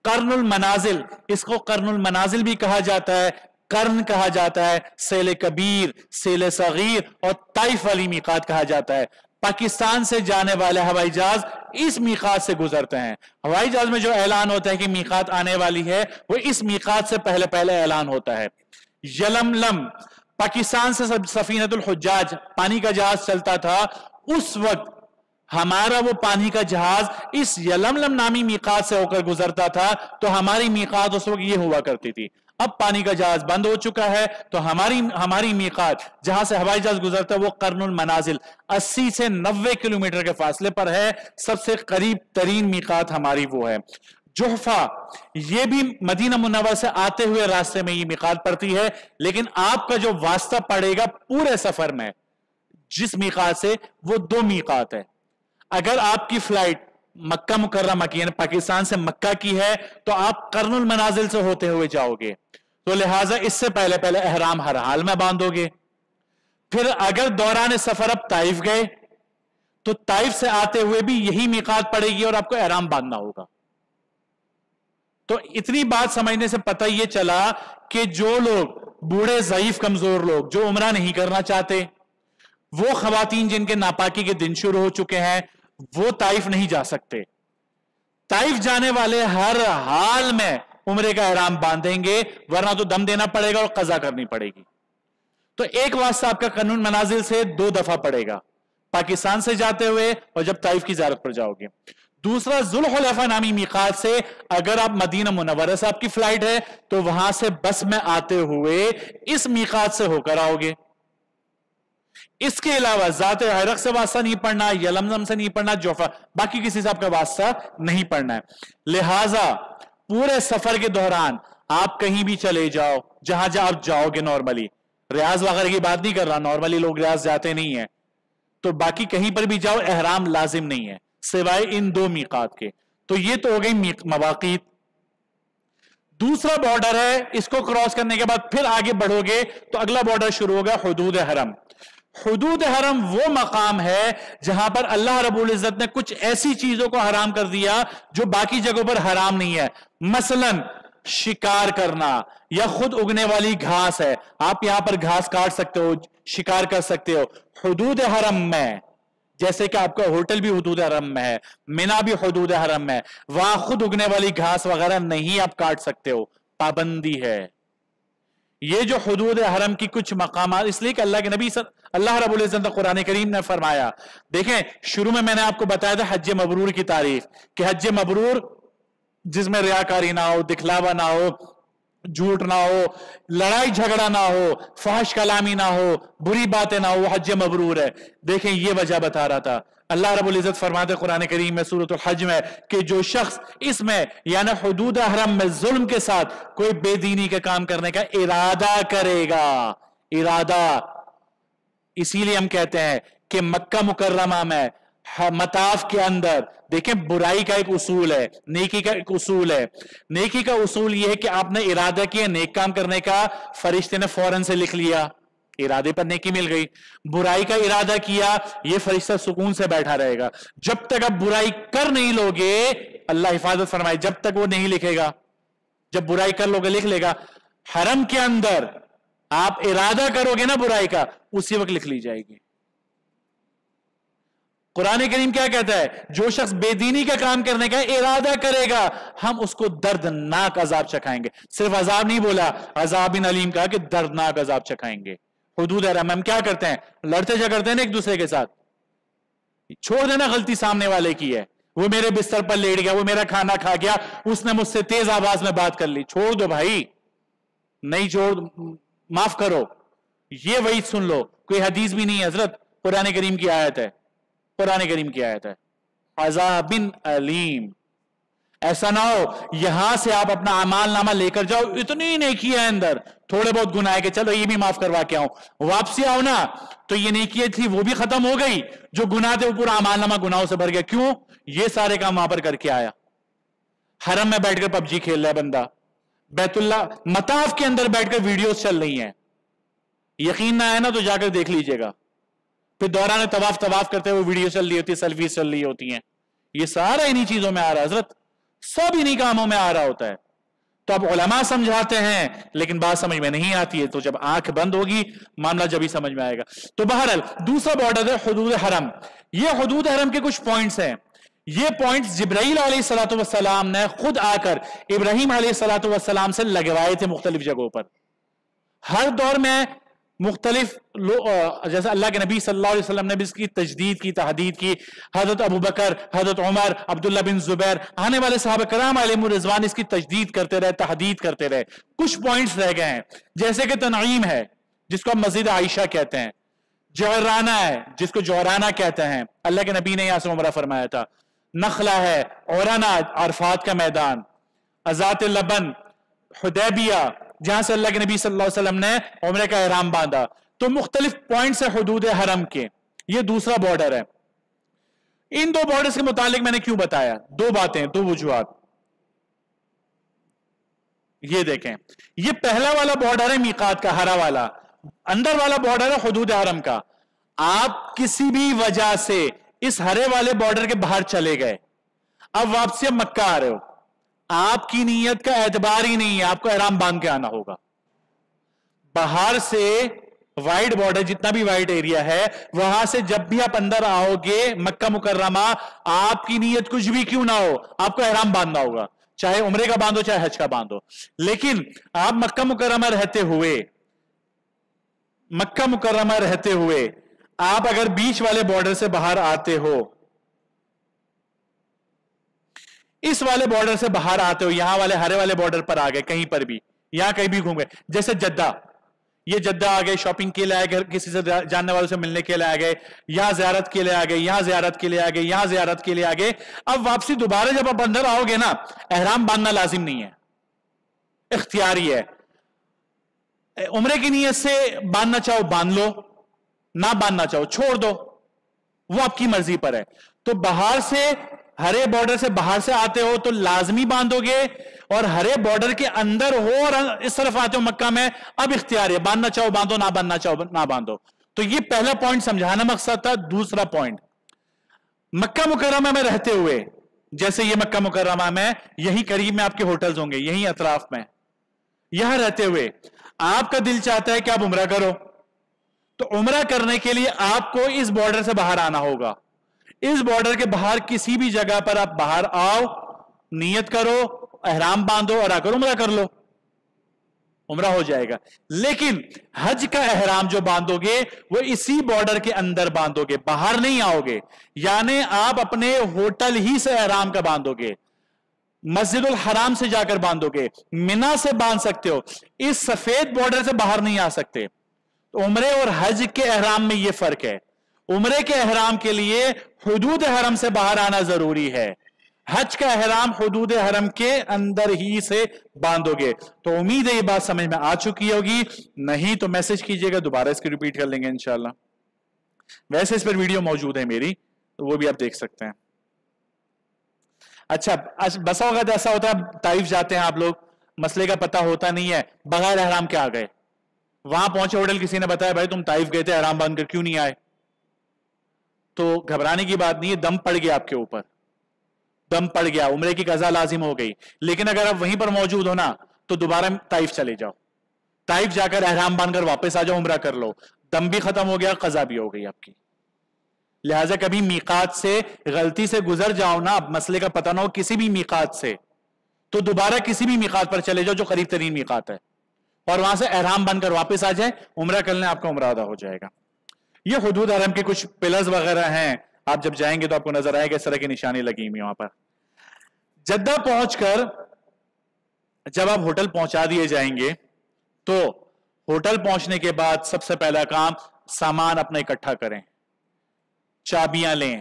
قرن المنازل, اس کو قرن المنازل بھی کہا جاتا ہے, قرن کہا جاتا ہے, سیل کبیر, سیل صغیر اور طائف والی میقات کہا جاتا ہے. پاکستان سے جانے والے ہوائی جہاز اس میقات سے گزرتے ہیں. ہوائی جہاز میں جو اعلان ہوتا ہے کہ میقات آنے والی ہے وہ اس میقات سے پہلے اعلان ہوتا ہے. یلملم, پاکستان سے سفینۃ الحجاج پانی کا جہاز چلتا تھا, اس وقت ہمارا وہ پانی کا جہاز اس یلملم نامی میقات سے ہو کر گزرتا تھا, تو ہماری میقات اس وقت یہ ہوا کرتی تھی. اب پانی کا جہاز بند ہو چکا ہے تو ہماری میقات جہاں سے ہوائی جہاز گزرتا ہے وہ قرن المنازل 80 سے 90 کلومیٹر کے فاصلے پر ہے. سب سے قریب ترین میقات ہماری وہ ہے. جحفہ, یہ بھی مدینہ منورہ سے آتے ہوئے راستے میں یہ میقات پڑتی ہے, لیکن آپ کا جو واسطہ پڑے گا پورے سفر میں جس میقات سے, وہ دو میقات ہے. اگر آپ کی فلائٹ مکہ مکرمہ کی یعنی پاکستان سے مکہ کی ہے تو آپ قرن المنازل سے ہوتے ہوئے جاؤ گے, تو لہٰذا اس سے پہلے احرام ہر حال میں باندھو گے. پھر اگر دوران سفر اب طائف گئے تو طائف سے آتے ہوئے بھی یہی میقات پڑے گی اور آپ کو احرام باندھنا ہوگا. تو اتنی بات سمجھنے سے پتہ یہ چلا کہ جو لوگ بوڑھے ضعیف کمزور لوگ جو عمرہ نہیں کرنا چاہتے, وہ خواتین جن کے ناپاکی کے دن شروع ہو چکے ہیں, وہ طائف نہیں جا سکتے. طائف جانے والے ہر حال میں عمرے کا احرام باندھیں گے, ورنہ تو دم دینا پڑے گا اور قضا کرنی پڑے گی. تو ایک واسطہ آپ کا قانون منازل سے 2 دفعہ پڑے گا, پاکستان سے جاتے ہوئے اور جب طائف کی زیارت پر جاؤ گے. دوسرا ذوالحلیفہ نامی میقات سے اگر آپ مدینہ منورہ سے آپ کی فلائٹ ہے تو وہاں سے بس میں آتے ہوئے اس میقات سے ہو کر آؤ گے. اس کے علاوہ ذات عرق سے واسطہ نہیں پڑنا, یلملم سے نہیں پڑنا, جوفا, باقی کسی سے آپ کا واسطہ نہیں پڑنا ہے. لہٰذا پورے سفر کے دوران آپ کہیں بھی چلے جاؤ, جہاں آپ جاؤ گے, نارملی ریاض وغیرہ کی بات نہیں کر رہا, نارملی لوگ ریاض جاتے نہیں ہیں, تو باقی کہیں پر بھی جاؤ احرام لازم نہیں ہے سوائے ان 2 میقات کے. تو یہ تو ہو گئی مواقیت. دوسرا بارڈر ہے, اس کو کراس کرنے کے بعد پھر آگے بڑھو گے تو اگلا بارڈر شروع ہوگا حدود حرم. حدود حرم وہ مقام ہے جہاں پر اللہ رب العزت نے کچھ ایسی چیزوں کو حرام کر دیا جو باقی جگہوں پر حرام نہیں ہے. مثلا شکار کرنا یا خود اگنے والی گھاس ہے, آپ یہاں پر گھاس کاٹ سکتے ہو, شکار کر سکتے ہو. حدود حرم میں جیسے کہ آپ کا ہوٹل بھی حدود حرم میں ہے, مینا بھی حدود حرم میں, وہاں خود اگنے والی گھاس وغیرہ نہیں آپ کاٹ سکتے ہو, پابندی ہے. یہ جو حدود حرم کی کچھ مقامات, اس لیے کہ اللہ کے نبی اللہ رب العزت قرآن کریم نے فرمایا, دیکھیں شروع میں نے آپ کو بتایا تھا حج مبرور کی تعریف, کہ حج مبرور جس میں ریاکاری نہ ہو, دکھلاوا نہ ہو, جھوٹ نہ ہو, لڑائی جھگڑا نہ ہو, فحش کلامی نہ ہو, بری باتیں نہ ہو, وہ حج مبرور ہے. دیکھیں یہ وجہ بتا رہا تھا. اللہ رب العزت فرماتے قرآن کریم میں سورۃ الحج میں کہ جو شخص اس میں یعنی حدود حرم میں ظلم کے ساتھ کوئی بے دینی کا کام کرنے کا ارادہ کرے گا, ارادہ, اسی لیے ہم کہتے ہیں کہ مکہ مکرمہ میں مطاف کے اندر دیکھیں برائی کا ایک اصول ہے, نیکی کا ایک اصول ہے. نیکی کا اصول یہ ہے کہ آپ نے ارادہ کیا نیک کام کرنے کا, فرشتے نے فوراً سے لکھ لیا, ارادے پر نیکی مل گئی. برائی کا ارادہ کیا, یہ فرشتہ سکون سے بیٹھا رہے گا. جب تک آپ برائی کر نہیں لوگے, اللہ حفاظت فرمائے, جب تک وہ نہیں لکھے گا. جب برائی کر لوگے لکھ لے گا. حرم کے اندر آپ ارادہ کرو گے نا برائی کا, اسی وقت لکھ لی جائے گی. قرآن کریم کیا کہتا ہے؟ جو شخص بے دینی کا کام کرنے کا ارادہ کرے گا ہم اس کو دردناک عذاب چکھائیں گے. صرف عذاب نہیں بولا، عذاب علیم کہا کہ دردناک عذاب چکھائیں گے. حدود حرم ہم کیا کرتے ہیں؟ لڑتے جھگڑتے ہیں نا ایک دوسرے کے ساتھ. چھوڑ دینا غلطی سامنے والے کی ہے، وہ میرے بستر پر لیٹ گیا، وہ میرا کھانا کھا گیا، اس نے مجھ سے تیز آواز میں بات کر لی. چھوڑ دو بھائی، نہیں چھوڑ، معاف کرو. یہ وعید سن لو، کوئی حدیث بھی نہیں ہے حضرت، قرآن کریم کی آیت ہے، قرآن کریم کی آیت ہے. عذاب علیم. ایسا نہ ہو یہاں سے آپ اپنا اعمال نامہ لے کر جاؤ، اتنی نیکی ہے اندر، تھوڑے بہت گناہ ہے کہ چلو یہ بھی معاف کروا کے آؤں، واپسی آؤ نا تو یہ نیکی تھی وہ بھی ختم ہو گئی، جو گناہ تھے وہ پورا اعمال نامہ گناہوں سے بھر گیا. کیوں؟ یہ سارے کام وہاں پر کر کے آیا. حرم میں بیٹھ کر پب جی کھیل رہا ہے بندہ، بیت اللہ مطاف کے اندر بیٹھ کر ویڈیوز چل رہی ہیں. یقین نہ ہے نا تو جا کر دیکھ لیجئے گا. پھر دوران طواف کرتے ہوئے ویڈیو چل رہی ہوتی ہے، سیلفیز چل رہی ہوتی ہیں. یہ سارا انہی چیزوں میں آ رہا ہے حضرت، سب انہی کاموں میں آ رہا ہوتا ہے. تو اب علماء سمجھاتے ہیں لیکن بات سمجھ میں نہیں آتی ہے، تو جب آنکھ بند ہوگی معاملہ جب ہی سمجھ میں آئے گا. تو بہرحال دوسرا بارڈر ہے حدود حرم. یہ حدود حرم کے کچھ پوائنٹس ہیں. یہ پوائنٹس جبرائیل علیہ الصلوۃ والسلام نے خود آ کر ابراہیم علیہ الصلوۃ والسلام سے لگوائے تھے مختلف جگہوں پر. ہر دور میں مختلف جیسے اللہ کے نبی صلی اللہ علیہ وسلم نے بھی اس کی تجدید کی، تحدید کی. حضرت ابوبکر، حضرت عمر، عبداللہ بن زبیر، آنے والے صحابہ کرام علیہم الرضوان اس کی تجدید کرتے رہے، تحدید کرتے رہے. کچھ پوائنٹس رہ گئے ہیں جیسے کہ تنعیم ہے جس کو ہم مسجد عائشہ کہتے ہیں، جعرانہ ہے جس کو جعرانہ کہتے ہیں، اللہ کے نبی نے یہاں سے عمرہ فرمایا تھا. نخلہ ہے، عرانہ عرفات کا میدان، ذات لبن حدیبیہ جہاں سے اللہ کے نبی صلی اللہ علیہ وسلم نے عمرے کا احرام باندھا. تو مختلف پوائنٹس ہیں حدود حرم کے. یہ دوسرا بارڈر ہے. ان دو بارڈرز کے متعلق میں نے کیوں بتایا؟ دو باتیں، دو وجوہات. یہ دیکھیں، یہ پہلا والا بارڈر ہے میقات کا، ہرا والا. اندر والا بارڈر ہے حدود حرم کا. آپ کسی بھی وجہ سے اس ہرے والے بارڈر کے باہر چلے گئے، اب واپسی مکہ آ رہے ہو، آپ کی نیت کا اعتبار ہی نہیں ہے، آپ کو احرام باندھ کے آنا ہوگا. باہر سے وائڈ بارڈر جتنا بھی وائڈ ایریا ہے وہاں سے جب بھی آپ اندر آؤ گے مکہ مکرمہ، آپ کی نیت کچھ بھی کیوں نہ ہو آپ کو احرام باندھنا ہوگا، چاہے عمرے کا باندھو چاہے حج کا باندھو. لیکن آپ مکہ مکرمہ رہتے ہوئے آپ اگر بیچ والے بارڈر سے باہر آتے ہو، اس والے بارڈر سے باہر آتے ہو، یہاں والے ہرے والے بارڈر پر آ گئے، کہیں پر بھی یہاں کہیں بھی گھوم گئے، جیسے جدہ، یہ جدہ آ گئے، شاپنگ کے لیے آ گئے، کسی سے جاننے والوں سے ملنے کے لیے آ گئے، یہاں زیارت کے لیے آ گئے، یہاں زیارت کے لیے آ گئے، یہاں زیارت کے لیے آ گئے. اب واپسی دوبارہ جب آپ اندر آؤ گے نا، احرام باندھنا لازم نہیں ہے، اختیاری ہے. عمرے کی نیت سے باندھنا چاہو باندھ لو، نہ باندھنا چاہو چھوڑ دو، وہ آپ کی مرضی پر ہے. تو باہر سے ہرے بارڈر سے باہر سے آتے ہو تو لازمی باندھو گے، اور ہرے بارڈر کے اندر ہو اور اس طرف آتے ہو مکہ میں، اب اختیار ہے، باندھنا چاہو باندھو، نہ باندھنا چاہو نہ باندھو. تو یہ پہلا پوائنٹ سمجھانا مقصد تھا. دوسرا پوائنٹ، مکہ مکرمہ میں رہتے ہوئے، جیسے یہ مکہ مکرمہ میں یہی قریب میں آپ کے ہوٹلز ہوں گے، یہی اطراف میں، یہاں رہتے ہوئے آپ کا دل چاہتا ہے کہ آپ عمرہ کرو، تو عمرہ کرنے کے لیے آپ کو اس بارڈر سے باہر آنا ہوگا. اس بارڈر کے باہر کسی بھی جگہ پر آپ باہر آؤ، نیت کرو، احرام باندھو اور آ کر عمرہ کر لو، عمرہ ہو جائے گا. لیکن حج کا احرام جو باندھو گے وہ اسی بارڈر کے اندر باندھو گے، باہر نہیں آؤ گے. یعنی آپ اپنے ہوٹل ہی سے احرام کا باندھو گے، مسجد الحرام سے جا کر باندھو گے، منا سے باندھ سکتے ہو، اس سفید بارڈر سے باہر نہیں آ سکتے. تو عمرے اور حج کے احرام میں یہ فرق ہے. عمرے کے احرام کے لیے حدود حرم سے باہر آنا ضروری ہے، حج کا احرام حدود حرم کے اندر ہی سے باندھو گے. تو امید ہے یہ بات سمجھ میں آ چکی ہوگی، نہیں تو میسج کیجئے گا، دوبارہ اس کی ریپیٹ کر لیں گے انشاءاللہ. ویسے اس پر ویڈیو موجود ہے میری، تو وہ بھی آپ دیکھ سکتے ہیں. اچھا، بسا اوقات ایسا ہوتا ہے طائف جاتے ہیں آپ لوگ، مسئلے کا پتہ ہوتا نہیں ہے، بغیر احرام کے آ گئے، وہاں پہنچے ہوٹل کسی نے بتایا بھائی تم طائف گئے تھے احرام باندھ کر کیوں نہیں آئے؟ تو گھبرانے کی بات نہیں ہے، دم پڑ گیا آپ کے اوپر، دم پڑ گیا، عمرے کی قضا لازم ہو گئی. لیکن اگر آپ وہیں پر موجود ہو نا تو دوبارہ طائف چلے جاؤ، طائف جا کر احرام باندھ کر واپس آ جاؤ، عمرہ کر لو، دم بھی ختم ہو گیا، قضا بھی ہو گئی آپ کی. لہذا کبھی میقات سے غلطی سے گزر جاؤ نا، مسئلے کا پتہ نہ ہو کسی بھی میقات سے، تو دوبارہ کسی بھی میقات پر چلے جاؤ جو قریب ترین میقات ہے، اور وہاں سے احرام بن کر واپس آ جائیں، عمرہ کر لیں، آپ کا عمرہ ادا ہو جائے گا۔ یہ حدود حرم کے کچھ پلرز وغیرہ ہیں، آپ جب جائیں گے تو آپ کو نظر آئے گا اس طرح کی نشانی لگی ہوئی وہاں پر۔ جدہ پہنچ کر جب آپ ہوٹل پہنچا دیے جائیں گے تو ہوٹل پہنچنے کے بعد سب سے پہلا کام سامان اپنا اکٹھا کریں، چابیاں لیں،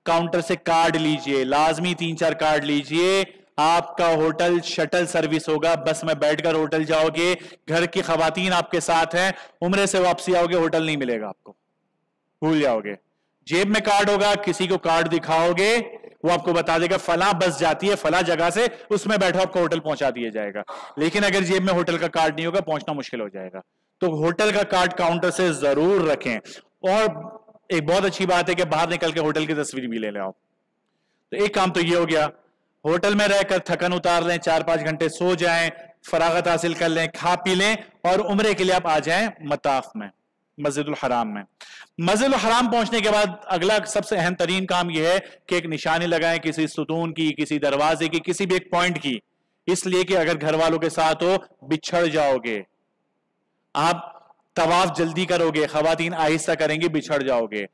کاؤنٹر سے کارڈ لیجئے، لازمی 3-4 کارڈ لیجئے۔ آپ کا ہوٹل شٹل سروس ہوگا، بس میں بیٹھ کر ہوٹل جاؤ گے، گھر کی خواتین آپ کے ساتھ ہیں، عمرے سے واپسی آؤ گے ہوٹل نہیں ملے گا آپ کو، بھول جاؤ گے۔ جیب میں کارڈ ہوگا، کسی کو کارڈ دکھاؤ گے، وہ آپ کو بتا دے گا فلاں بس جاتی ہے فلاں جگہ سے، اس میں بیٹھو آپ کو ہوٹل پہنچا دیا جائے گا۔ لیکن اگر جیب میں ہوٹل کا کارڈ نہیں ہوگا پہنچنا مشکل ہو جائے گا، تو ہوٹل کا کارڈ کاؤنٹر سے ضرور رکھیں۔ اور ایک بہت اچھی بات ہے کہ باہر نکل کے ہوٹل کی تصویر بھی لے آؤ۔ تو ایک کام تو یہ ہو گیا، ہوٹل میں رہ کر تھکن اتار لیں، 4-5 گھنٹے سو جائیں، فراغت حاصل کر لیں، کھا پی لیں، اور عمرے کے لیے آپ آ جائیں مطاف میں، مسجد الحرام میں۔ مسجد الحرام پہنچنے کے بعد اگلا سب سے اہم ترین کام یہ ہے کہ ایک نشانی لگائیں، کسی ستون کی، کسی دروازے کی، کسی بھی ایک پوائنٹ کی، اس لیے کہ اگر گھر والوں کے ساتھ ہو بچھڑ جاؤ گے، آپ طواف جلدی کرو گے، خواتین آہستہ کریں گے، بچھڑ جاؤ گے۔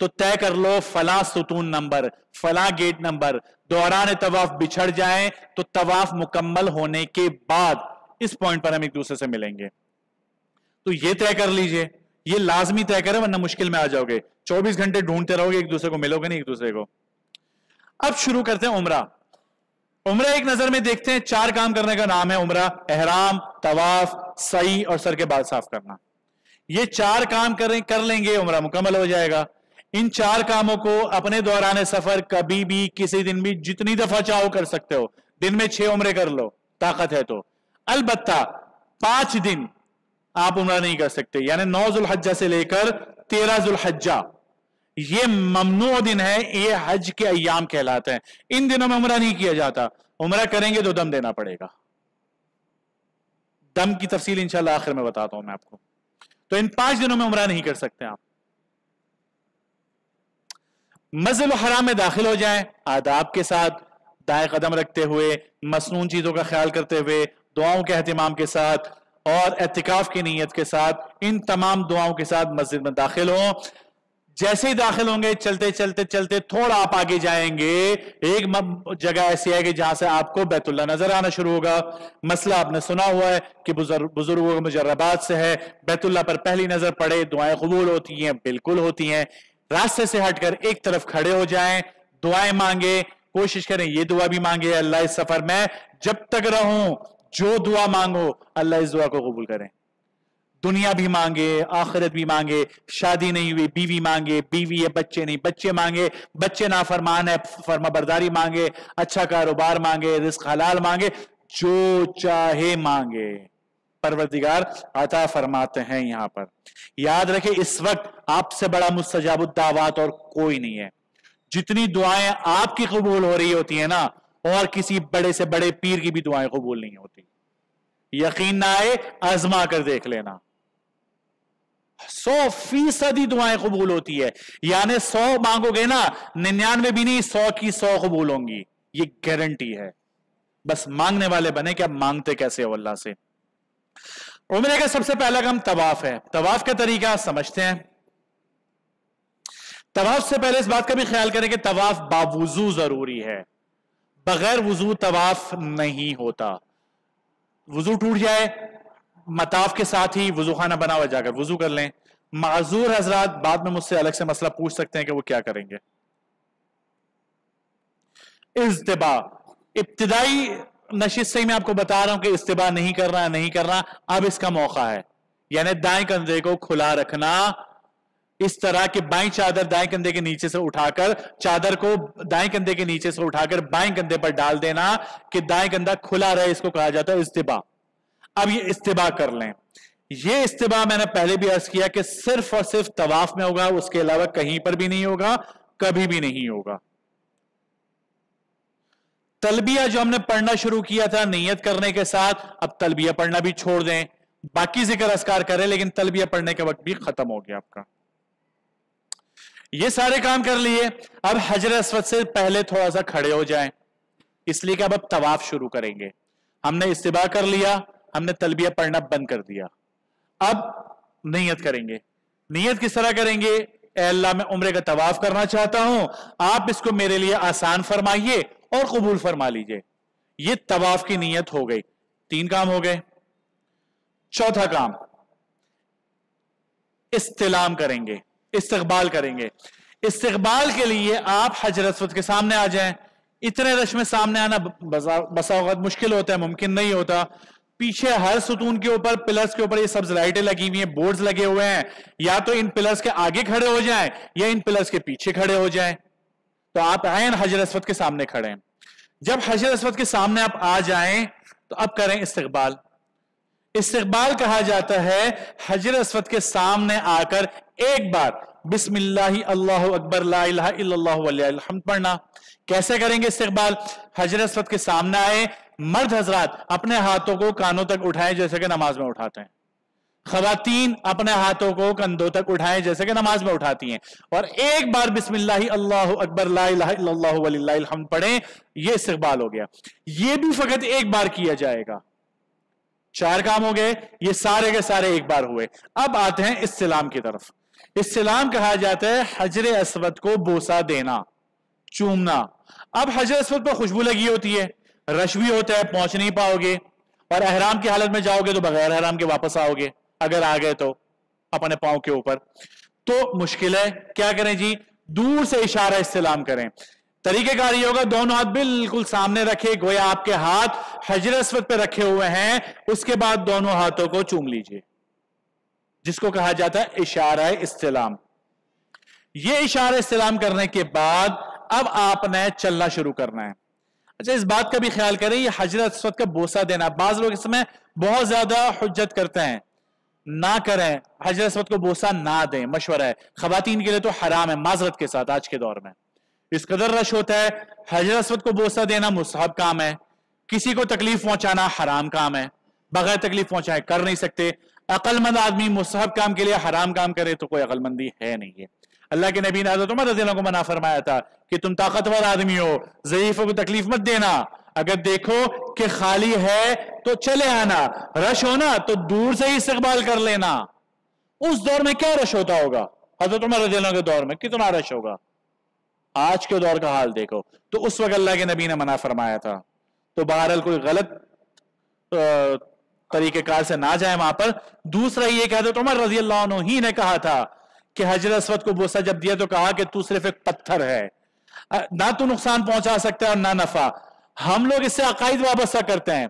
تو طے کر لو فلاں ستون نمبر، فلاں گیٹ نمبر، دوران طواف بچھڑ جائیں تو طواف مکمل ہونے کے بعد اس پوائنٹ پر ہم ایک دوسرے سے ملیں گے۔ تو یہ طے کر لیجئے، یہ لازمی طے کریں ورنہ مشکل میں آ جاؤ گے، 24 گھنٹے ڈھونڈتے رہو گے، ایک دوسرے کو ملو گے نہیں ایک دوسرے کو۔ اب شروع کرتے ہیں عمرہ۔ عمرہ ایک نظر میں دیکھتے ہیں، 4 کام کرنے کا نام ہے عمرہ: احرام، طواف، سعی اور سر کے بال صاف کرنا۔ یہ 4 کام کر لیں گے عمرہ مکمل ہو جائے گا۔ ان 4 کاموں کو اپنے دوران سفر کبھی بھی کسی دن بھی جتنی دفعہ چاہو کر سکتے ہو، دن میں 6 عمرے کر لو طاقت ہے تو۔ البتہ 5 دن آپ عمرہ نہیں کر سکتے، یعنی 9 ذوالحجہ سے لے کر 13 ذوالحجہ، یہ ممنوع دن ہے، یہ حج کے ایام کہلاتے ہیں۔ ان دنوں میں عمرہ نہیں کیا جاتا، عمرہ کریں گے تو دم دینا پڑے گا۔ دم کی تفصیل انشاءاللہ آخر میں بتاتا ہوں میں آپ کو۔ تو ان 5 دنوں میں عمرہ نہیں کر سکتے آپ۔ مسجد الحرام میں داخل ہو جائیں آداب کے ساتھ، دائیں قدم رکھتے ہوئے، مسنون چیزوں کا خیال کرتے ہوئے، دعاؤں کے اہتمام کے ساتھ اور اعتکاف کی نیت کے ساتھ، ان تمام دعاؤں کے ساتھ مسجد میں داخل ہوں۔ جیسے ہی داخل ہوں گے چلتے چلتے چلتے تھوڑا آپ آگے جائیں گے، ایک جگہ ایسی ہے کہ جہاں سے آپ کو بیت اللہ نظر آنا شروع ہوگا۔ مسئلہ آپ نے سنا ہوا ہے کہ بزرگوں کے مجربات سے ہے، بیت اللہ پر پہلی نظر پڑے دعائیں قبول ہوتی ہیں، بالکل ہوتی ہیں۔ راستے سے ہٹ کر ایک طرف کھڑے ہو جائیں، دعائیں مانگے، کوشش کریں یہ دعا بھی مانگے، اللہ اس سفر میں جب تک رہوں جو دعا مانگو اللہ اس دعا کو قبول کریں۔ دنیا بھی مانگے، آخرت بھی مانگے، شادی نہیں ہوئی بیوی مانگے، بیوی ہے بچے نہیں بچے مانگے، بچے نافرمان ہے فرما برداری مانگے، اچھا کاروبار مانگے، رزق حلال مانگے، جو چاہے مانگے، پروردگار عطا فرماتے ہیں۔ یہاں پر یاد رکھیں اس وقت آپ سے بڑا مستجاب الدعوات اور کوئی نہیں ہے۔ جتنی دعائیں آپ کی قبول ہو رہی ہوتی ہیں نا، اور کسی بڑے سے بڑے پیر کی بھی دعائیں قبول نہیں ہوتی، یقین نہ آئے آزما کر دیکھ لینا۔ 100% دعائیں قبول ہوتی ہے، یعنی 100 مانگو گے نا 99 بھی نہیں 100 کی 100 قبول ہوں گی، یہ گارنٹی ہے۔ بس مانگنے والے بنے کہ اب مانگتے کیسے ہو اللہ سے۔ عمرے کا سب سے پہلا کام طواف ہے۔ طواف کا طریقہ سمجھتے ہیں۔ طواف سے پہلے اس بات کا بھی خیال کریں کہ طواف باوضو ضروری ہے، بغیر وضو طواف نہیں ہوتا۔ وضو ٹوٹ جائے مطاف کے ساتھ ہی وضو خانہ بنا ہوا جا کر وضو کر لیں۔ معذور حضرات بعد میں مجھ سے الگ سے مسئلہ پوچھ سکتے ہیں کہ وہ کیا کریں گے۔ اجتباء، ابتدائی نشست سے میں آپ کو بتا رہا ہوں کہ اجتباء نہیں کرنا، اب اس کا موقع ہے، یعنی دائیں کندھے کو کھلا رکھنا، اس طرح کہ بائیں چادر دائیں کندھے کے نیچے سے اٹھا کر، چادر کو دائیں کندھے کے نیچے سے اٹھا کر بائیں کندھے پر ڈال دینا کہ دائیں کندھا کھلا رہے، اس کو کہا جاتا ہے اجتباء۔ اب یہ اجتباء کر لیں۔ یہ اجتباء میں نے پہلے بھی عرض کیا کہ صرف اور صرف طواف میں ہوگا، اس کے علاوہ کہیں پر بھی نہیں ہوگا، کبھی بھی نہیں ہوگا۔ تلبیہ جو ہم نے پڑھنا شروع کیا تھا نیت کرنے کے ساتھ، اب تلبیہ پڑھنا بھی چھوڑ دیں، باقی ذکر اذکار کریں، لیکن تلبیہ پڑھنے کا وقت بھی ختم ہو گیا آپ کا۔ یہ سارے کام کر لیے. اب حجر اسود سے پہلے تھوڑا سا کھڑے ہو جائیں, اس لیے کہ اب طواف شروع کریں گے. ہم نے استباح کر لیا, ہم نے تلبیہ پڑھنا بند کر دیا. اب نیت کریں گے. نیت کس طرح کریں گے؟ اے اللہ میں عمرے کا طواف کرنا چاہتا ہوں, آپ اس کو میرے لیے آسان فرمائیے اور قبول فرما لیجئے. یہ طواف کی نیت ہو گئی. 3 کام ہو گئے. چوتھا کام استلام کریں گے, استقبال کریں گے. استقبال کے لیے آپ حجر اسود کے سامنے آ جائیں. اتنے رش میں سامنے آنا بسا اوقات مشکل ہوتا ہے, ممکن نہیں ہوتا. پیچھے ہر ستون کے اوپر, پلرز کے اوپر یہ سبز لائٹیں لگی ہوئی ہیں, بورڈز لگے ہوئے ہیں. یا تو ان پلرز کے آگے کھڑے ہو جائیں یا ان پلرز کے پیچھے کھڑے ہو جائیں. تو آپ آئیں حجر اسود کے سامنے کھڑے ہیں. جب حجر اسود کے سامنے آپ آ جائیں تو اب کریں استقبال. استقبال کہا جاتا ہے حجر اسود کے سامنے آ کر ایک بار بسم اللہ اللہ اکبر لا الہ الا اللہ وللہ الحمد پڑھنا. کیسے کریں گے استقبال؟ حجر اسود کے سامنے آئے, مرد حضرات اپنے ہاتھوں کو کانوں تک اٹھائیں جیسے کہ نماز میں اٹھاتے ہیں. خواتین اپنے ہاتھوں کو کندھوں تک اٹھائیں جیسے کہ نماز میں اٹھاتی ہیں, اور ایک بار بسم اللہ اللہ اکبر لا الہ الا اللہ وللہ الحمد پڑھیں. یہ استقبال ہو گیا. یہ بھی فقط ایک بار کیا جائے گا. 4 کام ہو گئے. یہ سارے کے سارے ایک بار ہوئے. اب آتے ہیں استلام کی طرف. استلام کہا جاتا ہے حجر اسود کو بوسہ دینا, چومنا. اب حجر اسود پر خوشبو لگی ہوتی ہے, رش بھی ہوتا ہے, پہنچ نہیں پاؤ گے, اور احرام کی حالت میں جاؤ گے تو بغیر احرام کے واپس آؤ گے, اگر آ گئے تو اپنے پاؤں کے اوپر. تو مشکل ہے. کیا کریں جی؟ دور سے اشارہ استلام کریں. طریقہ کار یہ ہوگا, دونوں ہاتھ بالکل سامنے رکھے, گویا آپ کے ہاتھ حجر اسود پہ رکھے ہوئے ہیں. اس کے بعد دونوں ہاتھوں کو چوم لیجئے, جس کو کہا جاتا ہے اشارہ استلام. یہ اشارہ استلام کرنے کے بعد اب آپ نے چلنا شروع کرنا ہے. اچھا, اس بات کا بھی خیال کریں, یہ حجر اسود کا بوسہ دینا, بعض لوگ اس میں بہت زیادہ حجت کرتے ہیں. نہ کریں, حجر اسود کو بوسہ نہ دیں. مشورہ ہے, خواتین کے لیے تو حرام ہے معذرت کے ساتھ. آج کے دور میں اس قدر رش ہوتا ہے, حجر اسود کو بوسہ دینا مستحب کام ہے. کسی کو تکلیف پہنچانا حرام کام ہے. بغیر تکلیف پہنچائے کر نہیں سکتے. عقل مند آدمی مستحب کام کے لیے حرام کام کرے تو کوئی عقل مندی ہے نہیں ہے. اللہ کے نبی نے حضرت عمر رضی اللہ عنہ کو منع فرمایا تھا کہ تم طاقتور آدمی ہو, ضعیفوں کو تکلیف مت دینا. اگر دیکھو کہ خالی ہے تو چلے آنا, رش ہونا تو دور سے ہی استقبال کر لینا. اس دور میں کیا رش ہوتا ہوگا؟ حضرت عمر رضی اللہ عنہ کے دور میں کتنا رش ہوگا. آج کے دور کا حال دیکھو. تو اس وقت اللہ کے نبی نے منع فرمایا تھا. تو بہرحال کوئی غلط طریقہ کار سے نہ جائیں وہاں پر. دوسرا یہ کہ حضرت عمر رضی اللہ عنہ ہی نے کہا تھا کہ حجر اسود کو بوسہ جب دیا تو کہا کہ تو صرف ایک پتھر ہے, نہ تو نقصان پہنچا سکتا ہے اور نہ نفع. ہم لوگ اس سے عقائد وابستہ کرتے ہیں,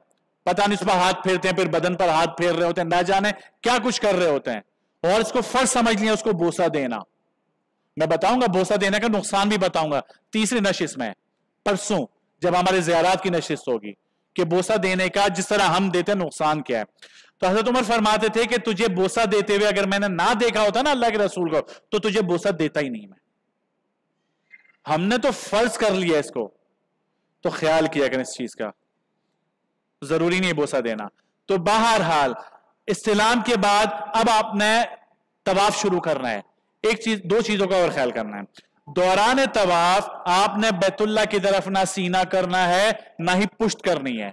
پتہ نہیں اس پر ہاتھ پھیرتے ہیں, پھر بدن پر ہاتھ پھیر رہے ہوتے ہیں, نہ جانے کیا کچھ کر رہے ہوتے ہیں, اور اس کو فرض سمجھ لیا اس کو بوسہ دینا. میں بتاؤں گا بوسہ دینے کا نقصان بھی بتاؤں گا تیسری نشست میں, پرسوں جب ہمارے زیارات کی نشست ہوگی, کہ بوسہ دینے کا جس طرح ہم دیتے ہیں نقصان کیا ہے. تو حضرت عمر فرماتے تھے کہ تجھے بوسہ دیتے ہوئے اگر میں نے نہ دیکھا ہوتا نا اللہ کے رسول کو تو تجھے بوسہ دیتا ہی نہیں. میں ہم نے تو فرض کر لیا اس کو, تو خیال کیا کریں اس چیز کا, ضروری نہیں بوسہ دینا. تو بہرحال استلام کے بعد اب آپ نے طواف شروع کرنا ہے. ایک چیز, 2 چیزوں کا اور خیال کرنا ہے. دوران طواف آپ نے بیت اللہ کی طرف نہ سینہ کرنا ہے نہ ہی پشت کرنی ہے.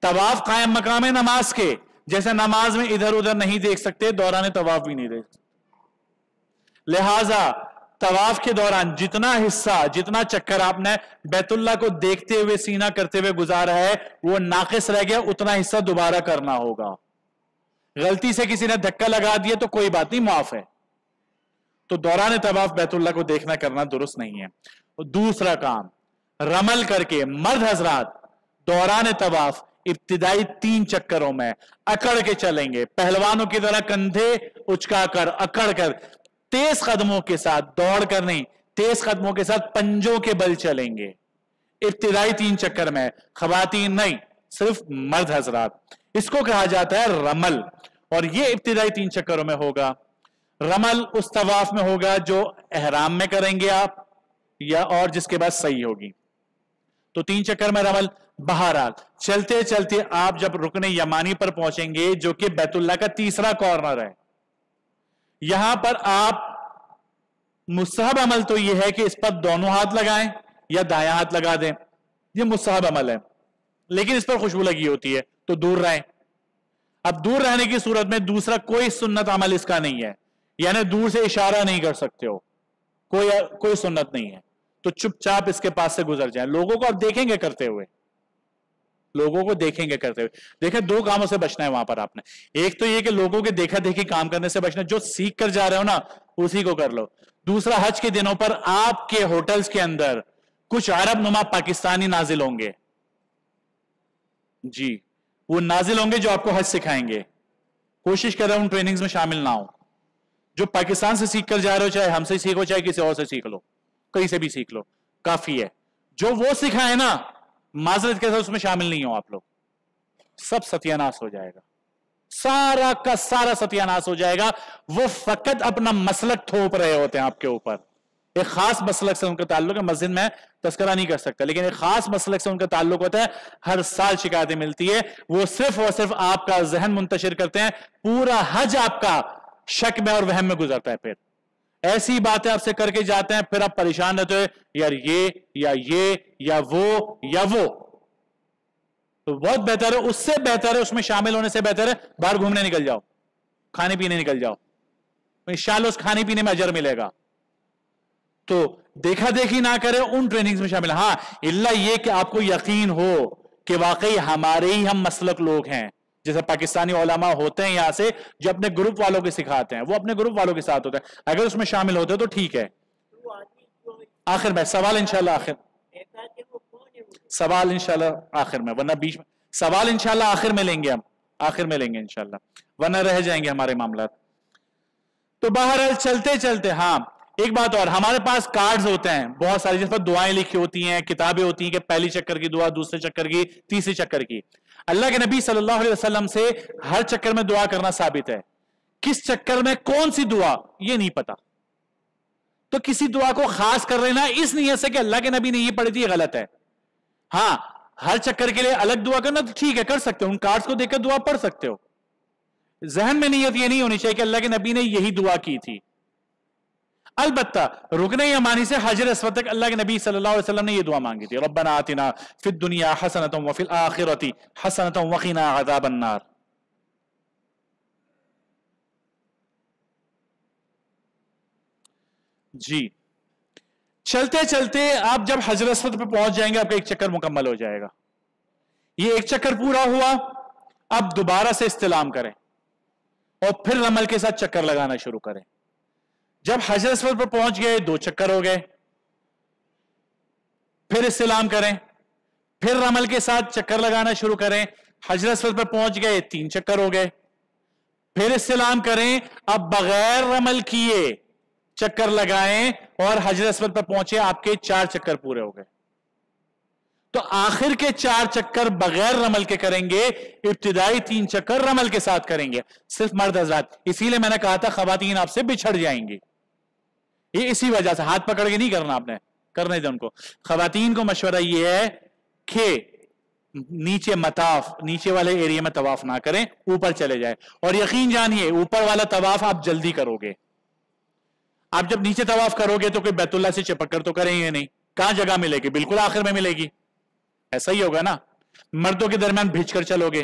طواف قائم مقام ہے نماز کے, جیسے نماز میں ادھر ادھر نہیں دیکھ سکتے, دوران طواف بھی نہیں دیکھ سکتے. لہذا طواف کے دوران جتنا حصہ, جتنا چکر آپ نے بیت اللہ کو دیکھتے ہوئے سینہ کرتے ہوئے گزارا ہے وہ ناقص رہ گیا, اتنا حصہ دوبارہ کرنا ہوگا. غلطی سے کسی نے دھکا لگا دیا تو کوئی بات نہیں, معاف ہے. تو دوران طواف بیت اللہ کو دیکھنا کرنا درست نہیں ہے. دوسرا کام, رمل کر کے مرد حضرات دوران طواف ابتدائی 3 چکروں میں اکڑ کے چلیں گے, پہلوانوں کی طرح کندھے اچکا کر اکڑ کر, تیز قدموں کے ساتھ, دوڑ کر نہیں, تیز قدموں کے ساتھ پنجوں کے بل چلیں گے ابتدائی 3 چکر میں. خواتین نہیں, صرف مرد حضرات. اس کو کہا جاتا ہے رمل, اور یہ ابتدائی 3 چکروں میں ہوگا. رمل اس طواف میں ہوگا جو احرام میں کریں گے آپ, یا اور جس کے بعد صحیح ہوگی. تو 3 چکر میں رمل. بہرحال چلتے چلتے آپ جب رکن یمانی پر پہنچیں گے جو کہ بیت اللہ کا تیسرا کارنر ہے, یہاں پر آپ मुस्तहब अमल तो यह है कि इस पर दोनों हाथ लगाएं या दायां हाथ लगा दें, यह मुस्तहब अमल है, लेकिन इस पर खुशबू लगी होती है तो दूर रहें। अब दूर रहने की सूरत में दूसरा कोई सुन्नत अमल इसका नहीं है, यानी दूर से इशारा नहीं कर सकते हो, कोई सुन्नत नहीं है, तो चुपचाप इसके पास से गुजर जाएं। लोगों को आप देखेंगे करते हुए, लोगों को देखेंगे करते हुए। देखें, दो कामों से बचना है वहां पर आपने। एक तो ये कि लोगों के देखा देखी काम करने से बचना, जो सीख कर जा रहे हो ना उसी को कर लो। दूसरा, हज के दिनों पर आपके होटल्स के अंदर कुछ अरब नुमा पाकिस्तानी नाजिल होंगे, जी वो नाजिल होंगे जो आपको हज सिखाएंगे। कोशिश कर रहे हो उन ट्रेनिंग्स में शामिल ना हो। जो पाकिस्तान से सीख कर जा रहे हो, चाहे हमसे सीखो चाहे किसी और से सीख लो, कहीं से भी सीख लो, काफी है। जो वो सिखाए ना, माजरत के साथ उसमें शामिल नहीं हो आप लोग, सब सत्यानाश हो जाएगा, सारा का सारा सत्यानाश हो जाएगा। वो फकत अपना मसलक थोप रहे होते हैं आपके ऊपर। एक खास मसलक से उनका ताल्लुक है, मस्जिद में तस्करा नहीं कर सकता, लेकिन एक खास मसलक से उनका ताल्लुक होता है। हर साल शिकायतें मिलती है, वो सिर्फ और सिर्फ आपका जहन मुंतशिर करते हैं, पूरा हज आपका शक में और वहम में गुजरता है। फिर ऐसी बातें आपसे करके जाते हैं, फिर आप परेशान रहते हो, यार ये या वो। तो बहुत बेहतर है, उससे बेहतर है, उसमें शामिल होने से बेहतर है बाहर घूमने निकल जाओ, खाने पीने निकल जाओ, इंशाअल्लाह उस खाने पीने में अजर मिलेगा। तो देखा देखी ना करें, उन ट्रेनिंग्स में शामिल। हां, इल्ला ये कि आपको यकीन हो कि वाकई हमारे ही हम मसलक लोग हैं, जैसे पाकिस्तानी उलमा होते हैं यहां से जो अपने ग्रुप वालों के सिखाते हैं, वो अपने ग्रुप वालों के साथ होते हैं। अगर उसमें शामिल होते तो ठीक है। आखिर में सवाल इंशाल्लाह आखिर, सवाल इंशाल्लाह आखिर में, वरना बीच में सवाल इंशाल्लाह आखिर में लेंगे, हम आखिर में लेंगे इंशाल्लाह, वरना रह जाएंगे हमारे मामला। तो बहरहाल चलते चलते, हाँ एक बात और, हमारे पास कार्ड्स होते हैं बहुत सारी, जिस पर दुआएं लिखी होती हैं, किताबें होती हैं कि पहली चक्कर की दुआ, दूसरे चक्कर की, तीसरे चक्कर की। अल्लाह के नबी सल्लल्लाहु अलैहि वसल्लम से हर चक्कर में दुआ करना साबित है। किस चक्कर में कौन सी दुआ ये नहीं पता, तो किसी दुआ को खास कर लेना इस नीयत से कि अल्लाह के नबी ने ये पढ़ी थी, ये गलत है। हाँ, हर चक्कर के लिए अलग दुआ करना तो ठीक है, कर सकते हो, उन कार्ड्स को देखकर दुआ पढ़ सकते हो। जहन में नीयत ये नहीं होनी चाहिए कि अल्लाह के नबी ने यही दुआ की थी। अलबत्ता रुकने यमानी से हजर अस्वद तक अल्लाह के नबी सल्लल्लाहु अलैहि वसल्लम ने ये दुआ मांगी थी, रब्बना आतिना फिद दुनिया हसनतम व फिल आखिरति हसनतम व क़िना अज़ाबन नार। जी, चलते चलते आप जब हजर अस्वद पे पहुंच जाएंगे, आपका एक चक्कर मुकम्मल हो जाएगा। ये एक चक्कर पूरा हुआ, अब दोबारा से इस्तिलाम करें और फिर रमल के साथ चक्कर लगाना शुरू करें। जब हजर अस्वद पर पहुंच गए, 2 चक्कर हो गए, फिर इस्तिलाम करें, फिर रमल के साथ चक्कर लगाना शुरू करें। हजर अस्वद पर पहुंच गए, 3 चक्कर हो गए, फिर इस्तिलाम करें। अब बगैर रमल किए चक्कर लगाएं और हजर अस्वद पर पहुंचे, आपके 4 चक्कर पूरे हो गए। तो आखिर के 4 चक्कर बगैर रमल के करेंगे, इब्तिदाई 3 चक्कर रमल के साथ करेंगे, सिर्फ मर्द हज़रात। इसीलिए मैंने कहा था खवातीन आपसे बिछड़ जाएंगी, ये इसी वजह से। हाथ पकड़ के नहीं करना आपने, करने दे उनको। खवातीन को मशवरा ये है कि नीचे मताफ, नीचे वाले एरिया में तवाफ ना करें, ऊपर चले जाए। और यकीन जानिए, ऊपर वाला तवाफ आप जल्दी करोगे। आप जब नीचे तवाफ करोगे तो कोई बैतुल्लाह से चिपक कर तो करेंगे नहीं, कहां जगह मिलेगी, बिल्कुल आखिर में मिलेगी, ऐसा ही होगा ना। मर्दों के दरमियान भिज कर चलोगे,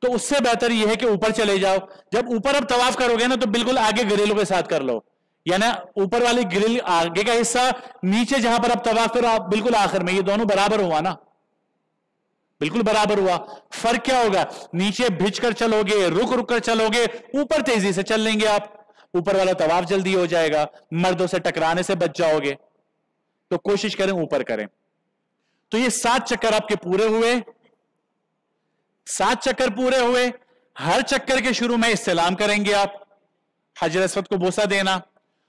तो उससे बेहतर यह है कि ऊपर चले जाओ। जब ऊपर अब तवाफ करोगे ना, तो बिल्कुल आगे ग्रिलों के साथ कर लो, यानी ऊपर वाली ग्रिल आगे का हिस्सा, नीचे जहां पर आप तवाफ करो आप बिल्कुल आखिर में, ये दोनों बराबर हुआ ना, बिल्कुल बराबर हुआ। फर्क क्या होगा, नीचे भिज कर चलोगे, रुक रुक कर चलोगे, ऊपर तेजी से चल लेंगे आप, ऊपर वाला तवाफ जल्दी हो जाएगा, मर्दों से टकराने से बच जाओगे। तो कोशिश करें ऊपर करें। तो ये 7 चक्कर आपके पूरे हुए, 7 चक्कर पूरे हुए। हर चक्कर के शुरू में इस्तिलाम करेंगे आप, हजर अस्वद को बोसा देना,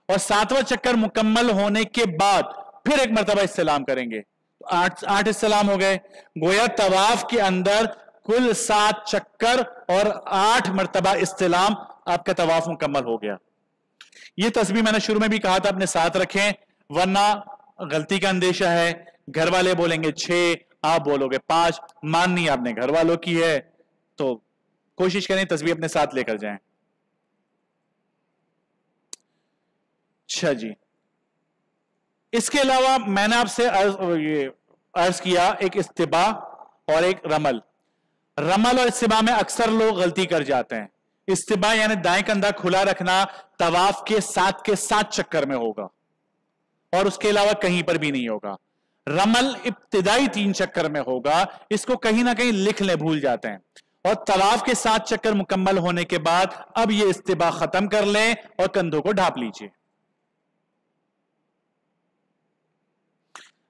और 7वां चक्कर मुकम्मल होने के बाद फिर एक मरतबा इस्तिलाम करेंगे। तो 8 इस्तिलाम हो गए। गोया तवाफ के अंदर कुल 7 चक्कर और 8 मरतबा इस्तिलाम, आपका तवाफ मुकम्मल हो गया। ये तस्बीह मैंने शुरू में भी कहा था अपने साथ रखें, वरना गलती का अंदेशा है। घर वाले बोलेंगे 6, आप बोलोगे 5, माननी आपने घर वालों की है, तो कोशिश करें तस्बीह अपने साथ लेकर जाएं। अच्छा जी, इसके अलावा मैंने आपसे अर्ज किया एक इस्तिबा और एक रमल। रमल और इस्तिबा में अक्सर लोग गलती कर जाते हैं। इस्तिबा यानी दाएं कंधा खुला रखना तवाफ के 7 चक्कर में होगा और उसके अलावा कहीं पर भी नहीं होगा। रमल इब्तिदाई 3 चक्कर में होगा, इसको कहीं ना कहीं लिख ले, भूल जाते हैं। और तवाफ के 7 चक्कर मुकम्मल होने के बाद अब ये इस्तिबा खत्म कर लें और कंधों को ढांप लीजिए।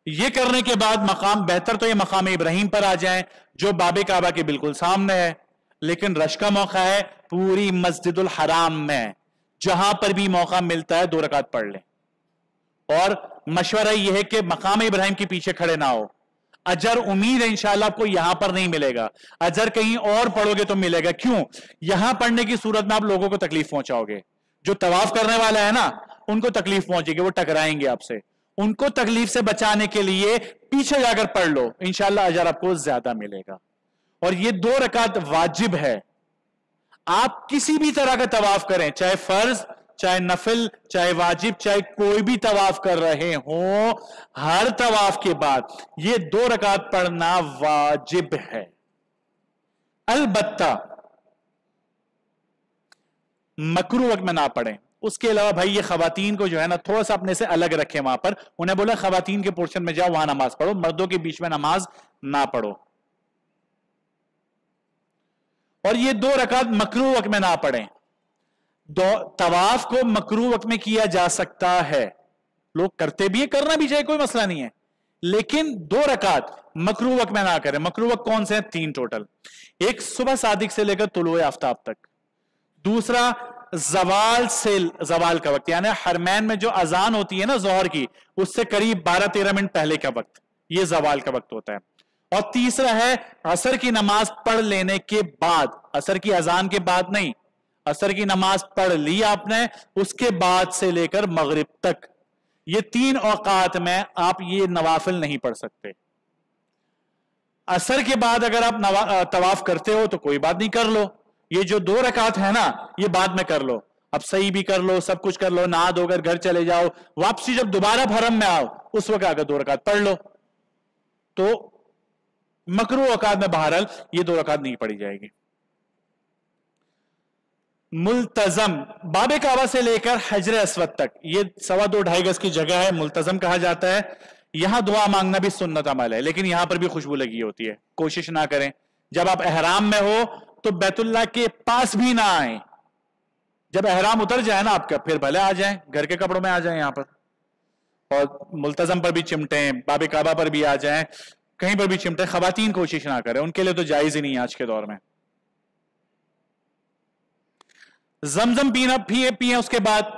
ये करने के बाद मकाम बेहतर तो ये मकाम इब्राहिम पर आ जाएं जो बाबे काबा के बिल्कुल सामने है, लेकिन रश का मौका है पूरी मस्जिदुल हराम में। जहां पर भी मौका मिलता है 2 रकात पढ़ लें। और मशवरा यह है कि मकाम इब्राहिम के पीछे खड़े ना हो। अजर उम्मीद है इंशाअल्लाह आपको यहां पर नहीं मिलेगा, अजर कहीं और पढ़ोगे तो मिलेगा। क्यों? यहां पढ़ने की सूरत में आप लोगों को तकलीफ पहुंचाओगे। जो तवाफ करने वाला है ना, उनको तकलीफ पहुंचेगी, वो टकराएंगे आपसे। उनको तकलीफ से बचाने के लिए पीछे जाकर पढ़ लो, इंशाअल्लाह अजर आपको ज्यादा मिलेगा। और ये 2 रकात वाजिब है। आप किसी भी तरह का तवाफ करें, चाहे फर्ज, चाहे नफिल, चाहे वाजिब, चाहे कोई भी तवाफ कर रहे हो, हर तवाफ के बाद ये 2 रकात पढ़ना वाजिब है। अलबत्ता मकरू वक्त में ना पढ़ें। उसके अलावा भाई ये खवातीन को जो है ना थोड़ा सा अपने से अलग रखें। वहां पर उन्हें बोला खवातीन के पोर्शन में जाओ, वहां नमाज पढ़ो, मर्दों के बीच में नमाज ना पढ़ो। और ये 2 रकात मकरू वक्त में ना पढ़ें। तवाफ को मकरू वक्त में किया जा सकता है, लोग करते भी है, करना भी चाहिए, कोई मसला नहीं है, लेकिन 2 रकात मकरू वक्त में ना करें। मकरू वक्त कौन से हैं? 3 टोटल। एक सुबह सादिक से लेकर तुलुए आफ्ताब तक, दूसरा जवाल का वक्त यानी हरमैन में जो अजान होती है ना जोहर की, उससे करीब 12-13 मिनट पहले का वक्त, ये जवाल का वक्त होता है। और तीसरा है असर की नमाज पढ़ लेने के बाद, असर की अजान के बाद नहीं, असर की नमाज पढ़ ली आपने, उसके बाद से लेकर मगरिब तक, ये 3 औकात में आप ये नवाफिल नहीं पढ़ सकते। असर के बाद अगर आप तवाफ करते हो तो कोई बात नहीं, कर लो। ये जो 2 रकात है ना, ये बाद में कर लो। अब सही भी कर लो, सब कुछ कर लो, नहा धोकर घर चले जाओ, वापसी जब दोबारा हरम में आओ उस वक्त आकर 2 रकात पढ़ लो। तो मकरू औकात में बहरहाल ये 2 रकात नहीं पढ़ी जाएगी। मुल्तजम बाबे काबा से लेकर हजर अस्वद तक ये 2.25 गज की जगह है, मुल्तजम कहा जाता है। यहां दुआ मांगना भी सुन्नत अमल है, लेकिन यहां पर भी खुशबू लगी होती है, कोशिश ना करें। जब आप एहराम में हो तो बैतुल्लाह के पास भी ना आए। जब एहराम उतर जाए ना आपका, फिर भले आ जाएं, घर के कपड़ों में आ जाएं यहां पर, और मुल्तजम पर भी चिमटे, बाबे काबा पर भी आ जाएं, कहीं पर भी चिमटे। खवातीन कोशिश ना करें, उनके लिए तो जायज ही नहीं है आज के दौर में। जमजम पीना पिए उसके बाद,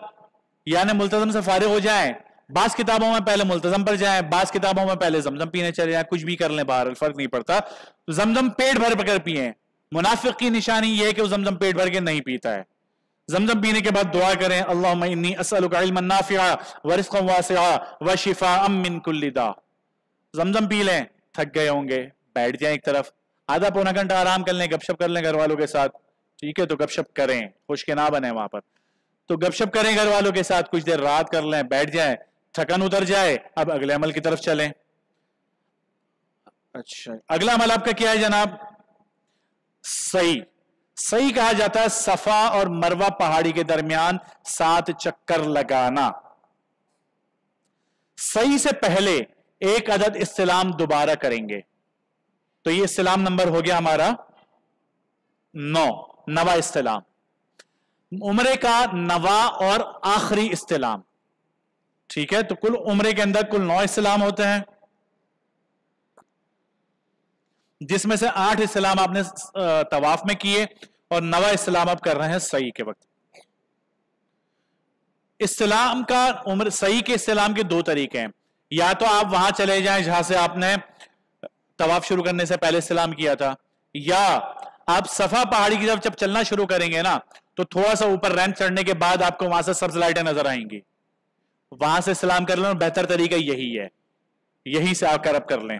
यानी मुल्तजम से फारिग हो जाएं। बास किताबों में पहले मुल्तजम पर जाएं, बास किताबों में पहले जमजम पीने चले जाएं, कुछ भी कर लें, बाहर फर्क नहीं पड़ता। तो जमजम पेट भर कर पिए। मुनाफिक की निशानी यह है कि वो जमजम पेट भर के नहीं पीता है। जमजम पीने के बाद दुआ करें, अल्लाहुम्मा इन्नी अस्अलुका इल्मन नाफिआ व रिज़्क़न वासिआ व शिफाअम मिन कुल्लि दा। जमजम पी लें, थक गए होंगे, बैठ जाएं एक तरफ, आधा पौना घंटा आराम कर लें, गपशप कर लें घर वालों के साथ। ठीक है, तो गपशप करें, खुश के ना बने वहां पर, तो गपशप करें घर वालों के साथ, कुछ देर रात कर लें, बैठ जाएं, थकन उतर जाए, अब अगले अमल की तरफ चलें। अच्छा, अगला अमल आपका क्या है जनाब? सही कहा जाता है सफा और मरवा पहाड़ी के दरमियान 7 चक्कर लगाना। सही से पहले 1 अदद इस्तिलाम दोबारा करेंगे, तो ये इस्तिलाम नंबर हो गया हमारा 9, नवा इस्तिलाम। उम्रे का नवा और आखिरी इस्तिलाम। ठीक है, तो कुल उम्रे के अंदर कुल 9 इस्तिलाम होते हैं, जिसमें से 8 इस्लाम आपने तवाफ में किए और 9वां इस्लाम आप कर रहे हैं सही के वक्त। इस्लाम का उम्र सही के इस्लाम के 2 तरीके हैं। या तो आप वहां चले जाएं जहां से आपने तवाफ शुरू करने से पहले इस्लाम किया था, या आप सफा पहाड़ी की तरफ जब चलना शुरू करेंगे ना, तो थोड़ा सा ऊपर रैंप चढ़ने के बाद आपको वहां से सब्ज लाइटें नजर आएंगी, वहां से इस्लाम कर लें। बेहतर तरीका यही है, यहीं से आकर अब कर लें।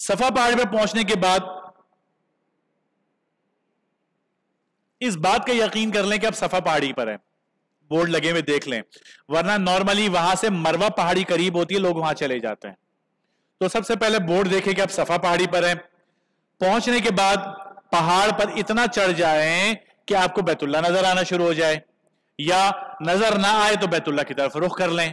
सफा पहाड़ी पर पहुंचने के बाद इस बात का यकीन कर लें कि आप सफा पहाड़ी पर हैं। बोर्ड लगे हुए देख लें, वरना नॉर्मली वहां से मरवा पहाड़ी करीब होती है, लोग वहां चले जाते हैं। तो सबसे पहले बोर्ड देखें कि आप सफा पहाड़ी पर हैं। पहुंचने के बाद पहाड़ पर इतना चढ़ जाएं कि आपको बैतुल्ला नजर आना शुरू हो जाए, या नजर ना आए तो बैतुल्ला की तरफ रुख कर लें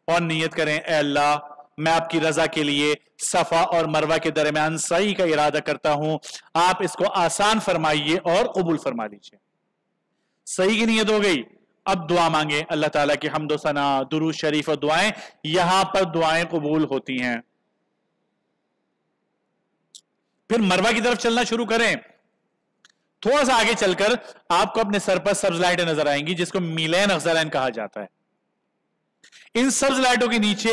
और नियत करें, ए अल्लाह, मैं आपकी रजा के लिए सफा और मरवा के दरमियान सही का इरादा करता हूं, आप इसको आसान फरमाइए और कबूल फरमा लीजिए। सही की नियत हो गई। अब दुआ मांगे, अल्लाह ताला की हम्दो सना, दुरूद शरीफ और दुआएं, यहां पर दुआएं कबूल होती हैं। फिर मरवा की तरफ चलना शुरू करें। थोड़ा सा आगे चलकर आपको अपने सर पर सब्ज लाइटें नजर आएंगी, जिसको मीलैन अख्जरैन कहा जाता है। इन सब्ज लाइटों के नीचे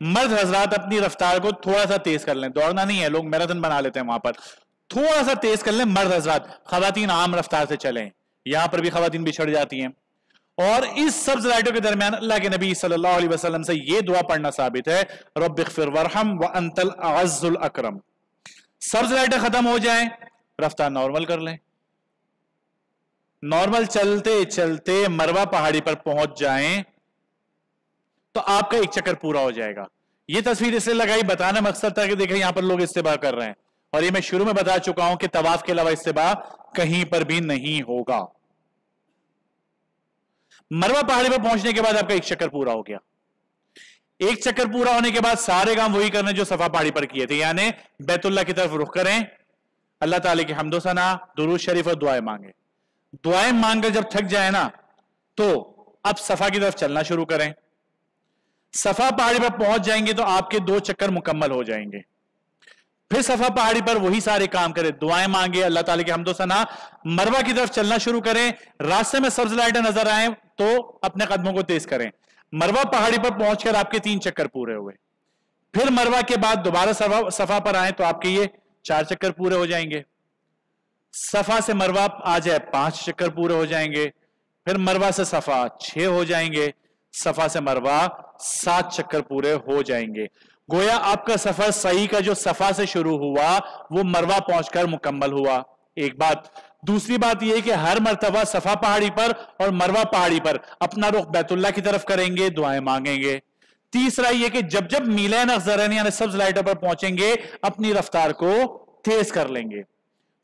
मर्द हजरात अपनी रफ्तार को थोड़ा सा तेज कर लें। दौड़ना नहीं है, लोग मैराथन बना लेते हैं वहां पर। थोड़ा सा तेज कर लें मर्द हजरात, खवातीन आम रफ्तार से चलें। यहां पर भी खवातीन बिछड़ जाती हैं। और इस सब्ज लाइटों के दरमियान अल्लाह के नबी सल्लल्लाहु अलैहि वसल्लम से यह दुआ पढ़ना साबित है, रब्बिग़फिर वरहम व अंतल अअज़्ज़ुल अकरम। सब्ज लाइटें खत्म हो जाएं, रफ्तार नॉर्मल कर लें। नॉर्मल चलते चलते मरवा पहाड़ी पर पहुंच जाएं तो आपका एक चक्कर पूरा हो जाएगा। यह तस्वीर इसलिए लगाई, बताना मकसद था कि देखें यहां पर लोग इस्तिबा कर रहे हैं, और ये मैं शुरू में बता चुका हूं कि तवाफ के अलावा इस्तिबा कहीं पर भी नहीं होगा। मरवा पहाड़ी पर पहुंचने के बाद आपका एक चक्कर पूरा हो गया। एक चक्कर पूरा होने के बाद सारे काम वही करने जो सफा पहाड़ी पर किए थे, यानी बैतुल्ला की तरफ रुख करें, अल्लाह ताला की हम्दो सना, दुरूद शरीफ और दुआएं मांगे। दुआएं मांगकर जब थक जाए ना, तो अब सफा की तरफ चलना शुरू करें। सफा पहाड़ी पर पहुंच जाएंगे तो आपके 2 चक्कर मुकम्मल हो जाएंगे। फिर सफा पहाड़ी पर वही सारे काम करें, दुआएं मांगे, अल्लाह ताला की हम्दो सना, मरवा की तरफ चलना शुरू करें। रास्ते में सब्ज लाइटें नजर आए तो अपने कदमों को तेज करें। मरवा पहाड़ी पर पहुंचकर आपके 3 चक्कर पूरे हुए। फिर मरवा के बाद दोबारा सफा पर आए तो आपके ये 4 चक्कर पूरे हो जाएंगे। सफा से मरवा आ जाए 5 चक्कर पूरे हो जाएंगे। फिर मरवा से सफा 6 हो जाएंगे। सफा से मरवा 7 चक्कर पूरे हो जाएंगे। गोया आपका सफर सही का जो सफा से शुरू हुआ वो मरवा पहुंचकर मुकम्मल हुआ। एक बात। दूसरी बात यह कि हर मर्तबा सफा पहाड़ी पर और मरवा पहाड़ी पर अपना रुख बैतुल्ला की तरफ करेंगे, दुआएं मांगेंगे। तीसरा यह कि जब जब मीलैन अख्जरैन यानी सब्ज लाइटों पर पहुंचेंगे अपनी रफ्तार को तेज कर लेंगे।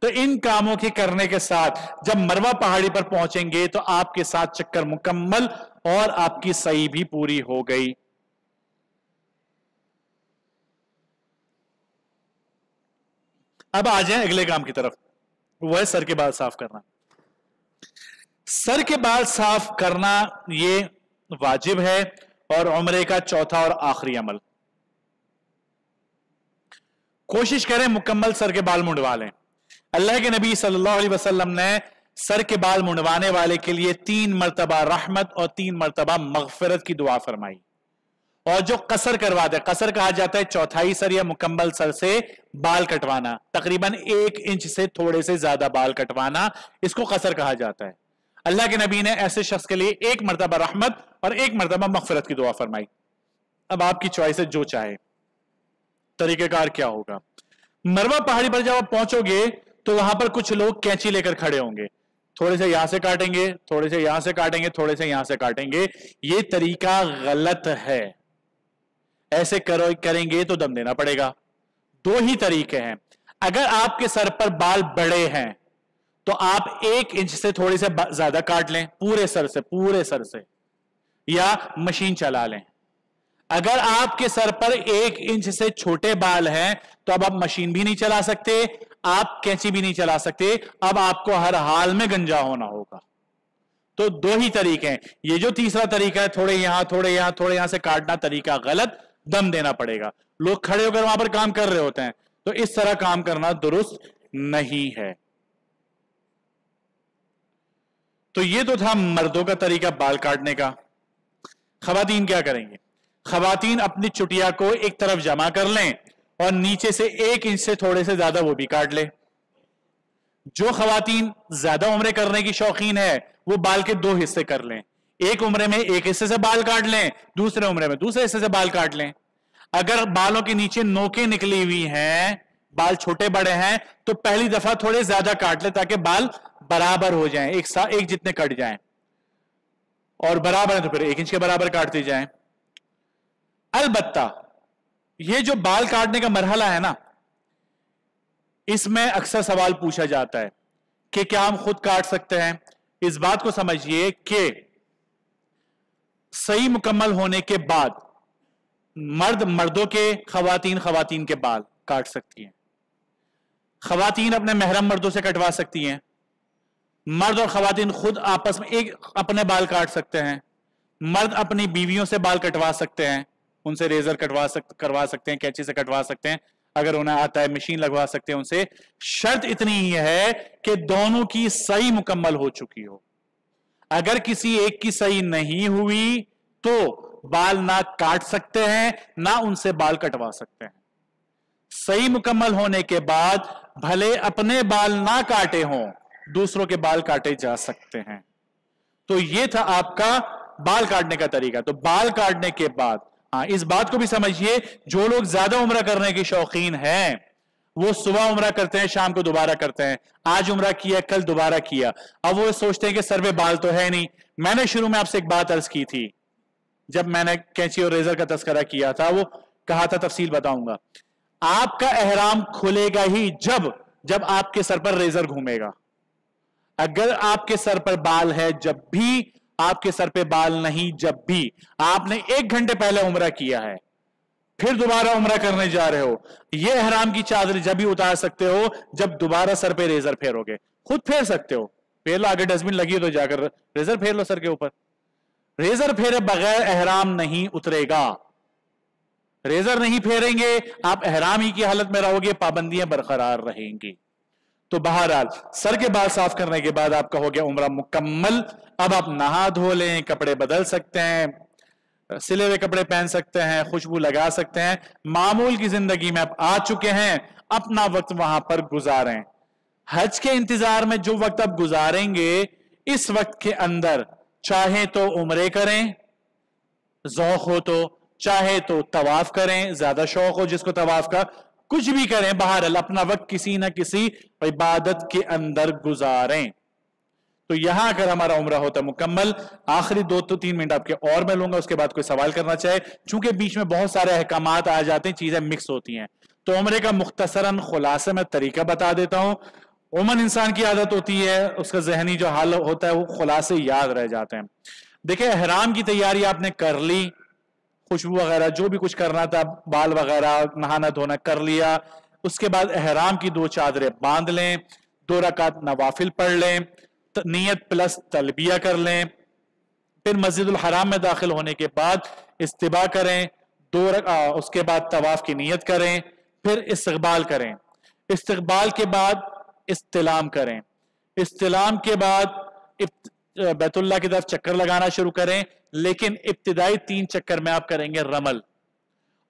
तो इन कामों के करने के साथ जब मरवा पहाड़ी पर पहुंचेंगे तो आपके 7 चक्कर मुकम्मल और आपकी सही भी पूरी हो गई। अब आ जाएं अगले काम की तरफ, वो है सर के बाल साफ करना। सर के बाल साफ करना ये वाजिब है और उम्रे का चौथा और आखिरी अमल। कोशिश करें मुकम्मल सर के बाल मुंडवा लें। अल्लाह के नबी सल्लल्लाहु अलैहि वसल्लम ने सर के बाल मुंडवाने वाले के लिए 3 मरतबा रहमत और 3 मरतबा मगफिरत की दुआ फरमाई। और जो कसर करवाते, कसर कहा जाता है चौथाई सर या मुकम्मल सर से बाल कटवाना, तकरीबन 1 इंच से थोड़े से ज्यादा बाल कटवाना, इसको कसर कहा जाता है। अल्लाह के नबी ने ऐसे शख्स के लिए 1 मरतबा रहमत और 1 मरतबा मगफिरत की दुआ फरमाई। अब आपकी चॉइस है, जो चाहे। तरीकेकार क्या होगा? मरवा पहाड़ी पर जब आप पहुंचोगे तो वहां पर कुछ लोग कैंची लेकर खड़े होंगे, थोड़े से यहां से काटेंगे, थोड़े से यहां से काटेंगे, थोड़े से यहां से काटेंगे। ये तरीका गलत है। ऐसे करेंगे तो दम देना पड़ेगा। 2 ही तरीके हैं। अगर आपके सर पर बाल बड़े हैं तो आप 1 इंच से थोड़ी से ज्यादा काट लें, पूरे सर से, या मशीन चला लें। अगर आपके सर पर 1 इंच से छोटे बाल हैं तो अब आप मशीन भी नहीं चला सकते, आप कैंची भी नहीं चला सकते। अब आपको हर हाल में गंजा होना होगा। तो 2 ही तरीके हैं। ये जो तीसरा तरीका है, थोड़े यहां थोड़े यहां थोड़े यहां से काटना, तरीका गलत। दम देना पड़ेगा। लोग खड़े होकर वहां पर काम कर रहे होते हैं, तो इस तरह काम करना दुरुस्त नहीं है। तो ये तो था मर्दों का तरीका बाल काटने का। खवातीन क्या करेंगे? खवातीन अपनी चुटिया को एक तरफ जमा कर लें और नीचे से 1 इंच से थोड़े से ज्यादा वो भी काट ले। जो खवातीन ज्यादा उम्रे करने की शौकीन है वो बाल के 2 हिस्से कर लें। एक उम्रे में एक हिस्से से बाल काट लें, दूसरे उम्रे में दूसरे हिस्से से बाल काट लें। अगर बालों के नीचे नोकें निकली हुई हैं, बाल छोटे बड़े हैं, तो पहली दफा थोड़े ज्यादा काट लें ताकि बाल बराबर हो जाएं, एक जितने कट जाएं। और बराबर है तो फिर 1 इंच के बराबर काटते जाएं। अलबत्ता ये जो बाल काटने का मरहला है ना, इसमें अक्सर सवाल पूछा जाता है कि क्या हम खुद काट सकते हैं। इस बात को समझिए कि सही मुकम्मल होने के बाद मर्द मर्दों के, खवातीन खवातीन के बाल काट सकती हैं। खवातीन अपने महरम मर्दों से कटवा सकती हैं, मर्द और खवातीन खुद आपस में एक अपने बाल काट सकते हैं, मर्द अपनी बीवियों से बाल कटवा सकते हैं, उनसे रेजर करवा सकते हैं, कैंची से कटवा सकते हैं, अगर उन्हें आता है मशीन लगवा सकते हैं उनसे। शर्त इतनी ही है कि दोनों की सही मुकम्मल हो चुकी हो। अगर किसी एक की सही नहीं हुई तो बाल ना काट सकते हैं, ना उनसे बाल कटवा सकते हैं। सही मुकम्मल होने के बाद भले अपने बाल ना काटे हों, दूसरों के बाल काटे जा सकते हैं। तो यह था आपका बाल काटने का तरीका। तो बाल काटने के बाद इस बात को भी समझिए, जो लोग ज्यादा उम्रा करने के शौकीन हैं वो सुबह उम्रा करते हैं, शाम को दोबारा करते हैं। आज उम्रा किया, कल दोबारा किया, अब वो सोचते हैं कि सर पे बाल तो है नहीं। मैंने शुरू में आपसे एक बात अर्ज की थी, जब मैंने कैंची और रेजर का तस्करा किया था, वो कहा था, तफसील बताऊंगा, आपका एहराम खुलेगा ही जब आपके सर पर रेजर घूमेगा। अगर आपके सर पर बाल है जब भी, आपके सर पे बाल नहीं जब भी, आपने 1 घंटे पहले उम्रा किया है, फिर दोबारा उम्रा करने जा रहे हो, यह एहराम की चादर जब भी उतार सकते हो जब दोबारा सर पे रेजर फेरोगे। खुद फेर सकते हो, फेर लो, आगे डस्टबिन लगी तो जाकर रेजर फेर लो सर के ऊपर। रेजर फेरे बगैर एहराम नहीं उतरेगा। रेजर नहीं फेरेंगे, आप एहराम ही की हालत में रहोगे, पाबंदियां बरकरार रहेंगी। तो बहरहाल सर के बाल साफ करने के बाद आपका हो गया उम्रा मुकम्मल। अब आप नहा धो लें, कपड़े बदल सकते हैं, सिले हुए कपड़े पहन सकते हैं, खुशबू लगा सकते हैं, मामूल की जिंदगी में आप आ चुके हैं, अपना वक्त वहां पर गुजारें। हज के इंतजार में जो वक्त आप गुजारेंगे, इस वक्त के अंदर चाहे तो उम्रे करें, ज़ौक़ हो तो, चाहे तो तवाफ करें, ज्यादा शौक हो जिसको तवाफ का, कुछ भी करें, बहरहाल अपना वक्त किसी ना किसी इबादत के अंदर गुजारें। तो यहां अगर हमारा उम्रा होता है मुकम्मल। आखिरी 2-3 मिनट आपके और मैं लूंगा, उसके बाद कोई सवाल करना चाहे, चूंकि बीच में बहुत सारे अहकामात आ जाते हैं, चीजें मिक्स होती हैं, तो उम्रे का मुख्तसरन खुलासे में तरीका बता देता हूं। उमन इंसान की आदत होती है, उसका जहनी जो हाल होता है वो खुलासे याद रह जाते हैं। देखिए, एहराम की तैयारी आपने कर ली, खुशबू वगैरह जो भी कुछ करना था, बाल वगैरह नहाना धोना कर लिया, उसके बाद एहराम की 2 चादरें बांध लें, 2 रकात नवाफिल पढ़ लें, नियत प्लस तलबिया कर लें, फिर मस्जिदुल हराम में दाखिल होने के बाद इस्तिबा करें, उसके बाद तवाफ की नियत करें, फिर इस्तकबाल करें, इस्तकबाल के बाद इस्तिलाम करें, इस्तिलाम के बाद बैतुल्लाह की तरफ चक्कर लगाना शुरू करें, लेकिन इब्तिदाई 3 चक्कर में आप करेंगे रमल,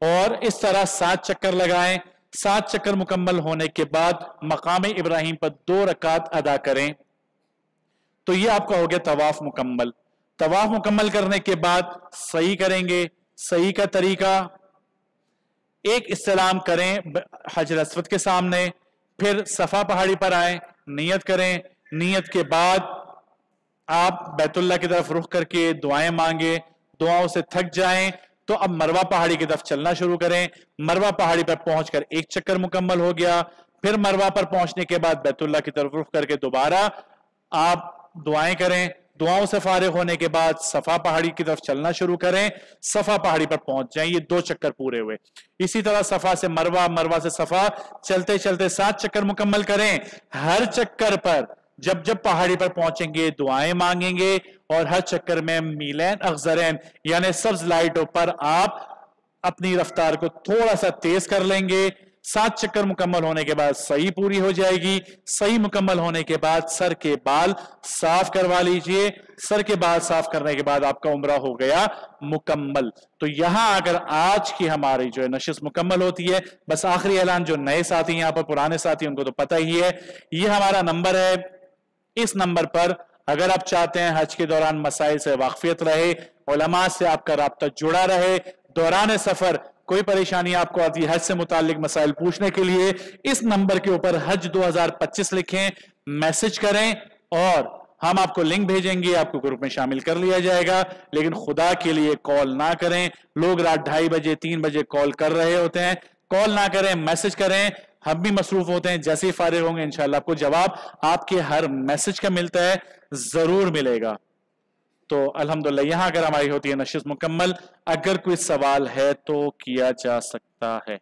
और इस तरह 7 चक्कर लगाएं। 7 चक्कर मुकम्मल होने के बाद मकाम इब्राहिम पर 2 रकात अदा करें। तो ये आपका हो गया तवाफ मुकम्मल। तवाफ मुकम्मल करने के बाद सही करेंगे। सही का तरीका, एक इस्लाम करें हजर अस्वद के सामने, फिर सफा पहाड़ी पर आए, नियत करें, नियत के बाद आप बैतुल्लाह की तरफ रुख करके दुआएं मांगे, दुआओं से थक जाएं तो अब मरवा पहाड़ी की तरफ चलना शुरू करें। मरवा पहाड़ी पर पहुंचकर 1 चक्कर मुकम्मल हो गया, फिर मरवा पर पहुंचने के बाद बैतुल्लाह की तरफ रुख करके दोबारा आप दुआएं करें। दुआओं से फारिग होने के बाद सफा पहाड़ी की तरफ चलना शुरू करें, सफा पहाड़ी पर पहुंच जाएं। ये 2 चक्कर पूरे हुए। इसी तरह सफा से मरवा, मरवा से सफा, चलते चलते 7 चक्कर मुकम्मल करें। हर चक्कर पर जब जब पहाड़ी पर पहुंचेंगे दुआएं मांगेंगे, और हर चक्कर में मीलैन अखजरैन यानी सब्ज लाइटों पर आप अपनी रफ्तार को थोड़ा सा तेज कर लेंगे। 7 चक्कर मुकम्मल होने के बाद सही पूरी हो जाएगी। सही मुकम्मल होने के बाद सर के बाल साफ करवा लीजिए। सर के बाल साफ करने के बाद आपका उम्रा हो गया मुकम्मल। तो यहां अगर आज की हमारी जो है नशिस्त मुकम्मल होती है। बस आखिरी ऐलान, जो नए साथी यहां पर, पुराने साथी उनको तो पता ही है, ये हमारा नंबर है। इस नंबर पर अगर आप चाहते हैं हज के दौरान मसाइल से वाकफियत रहे, उलमा से आपका राब्ता जुड़ा रहे, दौरान सफर कोई परेशानी आपको आती है, हज से मुतालिक मसाइल पूछने के लिए इस नंबर के ऊपर हज 2025 लिखें, मैसेज करें और हम आपको लिंक भेजेंगे, आपको ग्रुप में शामिल कर लिया जाएगा। लेकिन खुदा के लिए कॉल ना करें। लोग रात 2:30 बजे 3 बजे कॉल कर रहे होते हैं। कॉल ना करें, मैसेज करें। हम भी मसरूफ होते हैं, जैसे ही फारिग होंगे इंशाल्लाह आपको जवाब आपके हर मैसेज का मिलता है, जरूर मिलेगा। तो अल्हम्दुलिल्लाह यहां अगर हमारी होती है नशिस्त मुकम्मल। अगर कोई सवाल है तो किया जा सकता है।